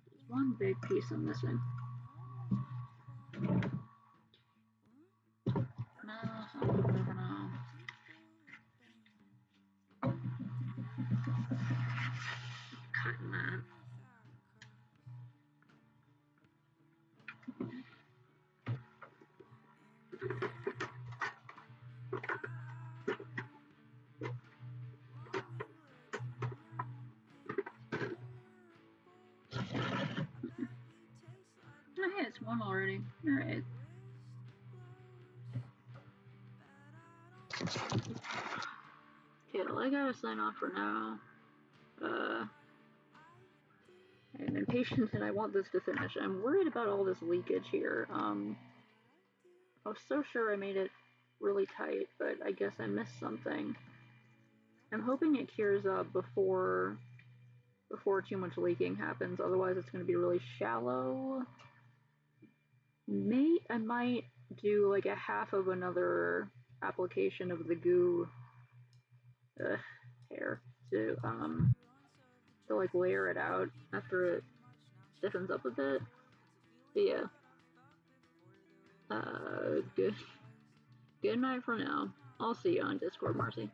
there's one big piece I'm missing. No, it's not moving for now. Cutting that. Oh, hey, it's one already. Alright. Okay, well, I gotta sign off for now. I'm impatient and I want this to finish. I'm worried about all this leakage here. I was so sure I made it really tight, but I guess I missed something. I'm hoping it cures up before too much leaking happens, otherwise it's going to be really shallow. I might do like a half of another application of the goo hair to like layer it out after it stiffens up a bit. But yeah. Good night for now. I'll see you on Discord, Marcy.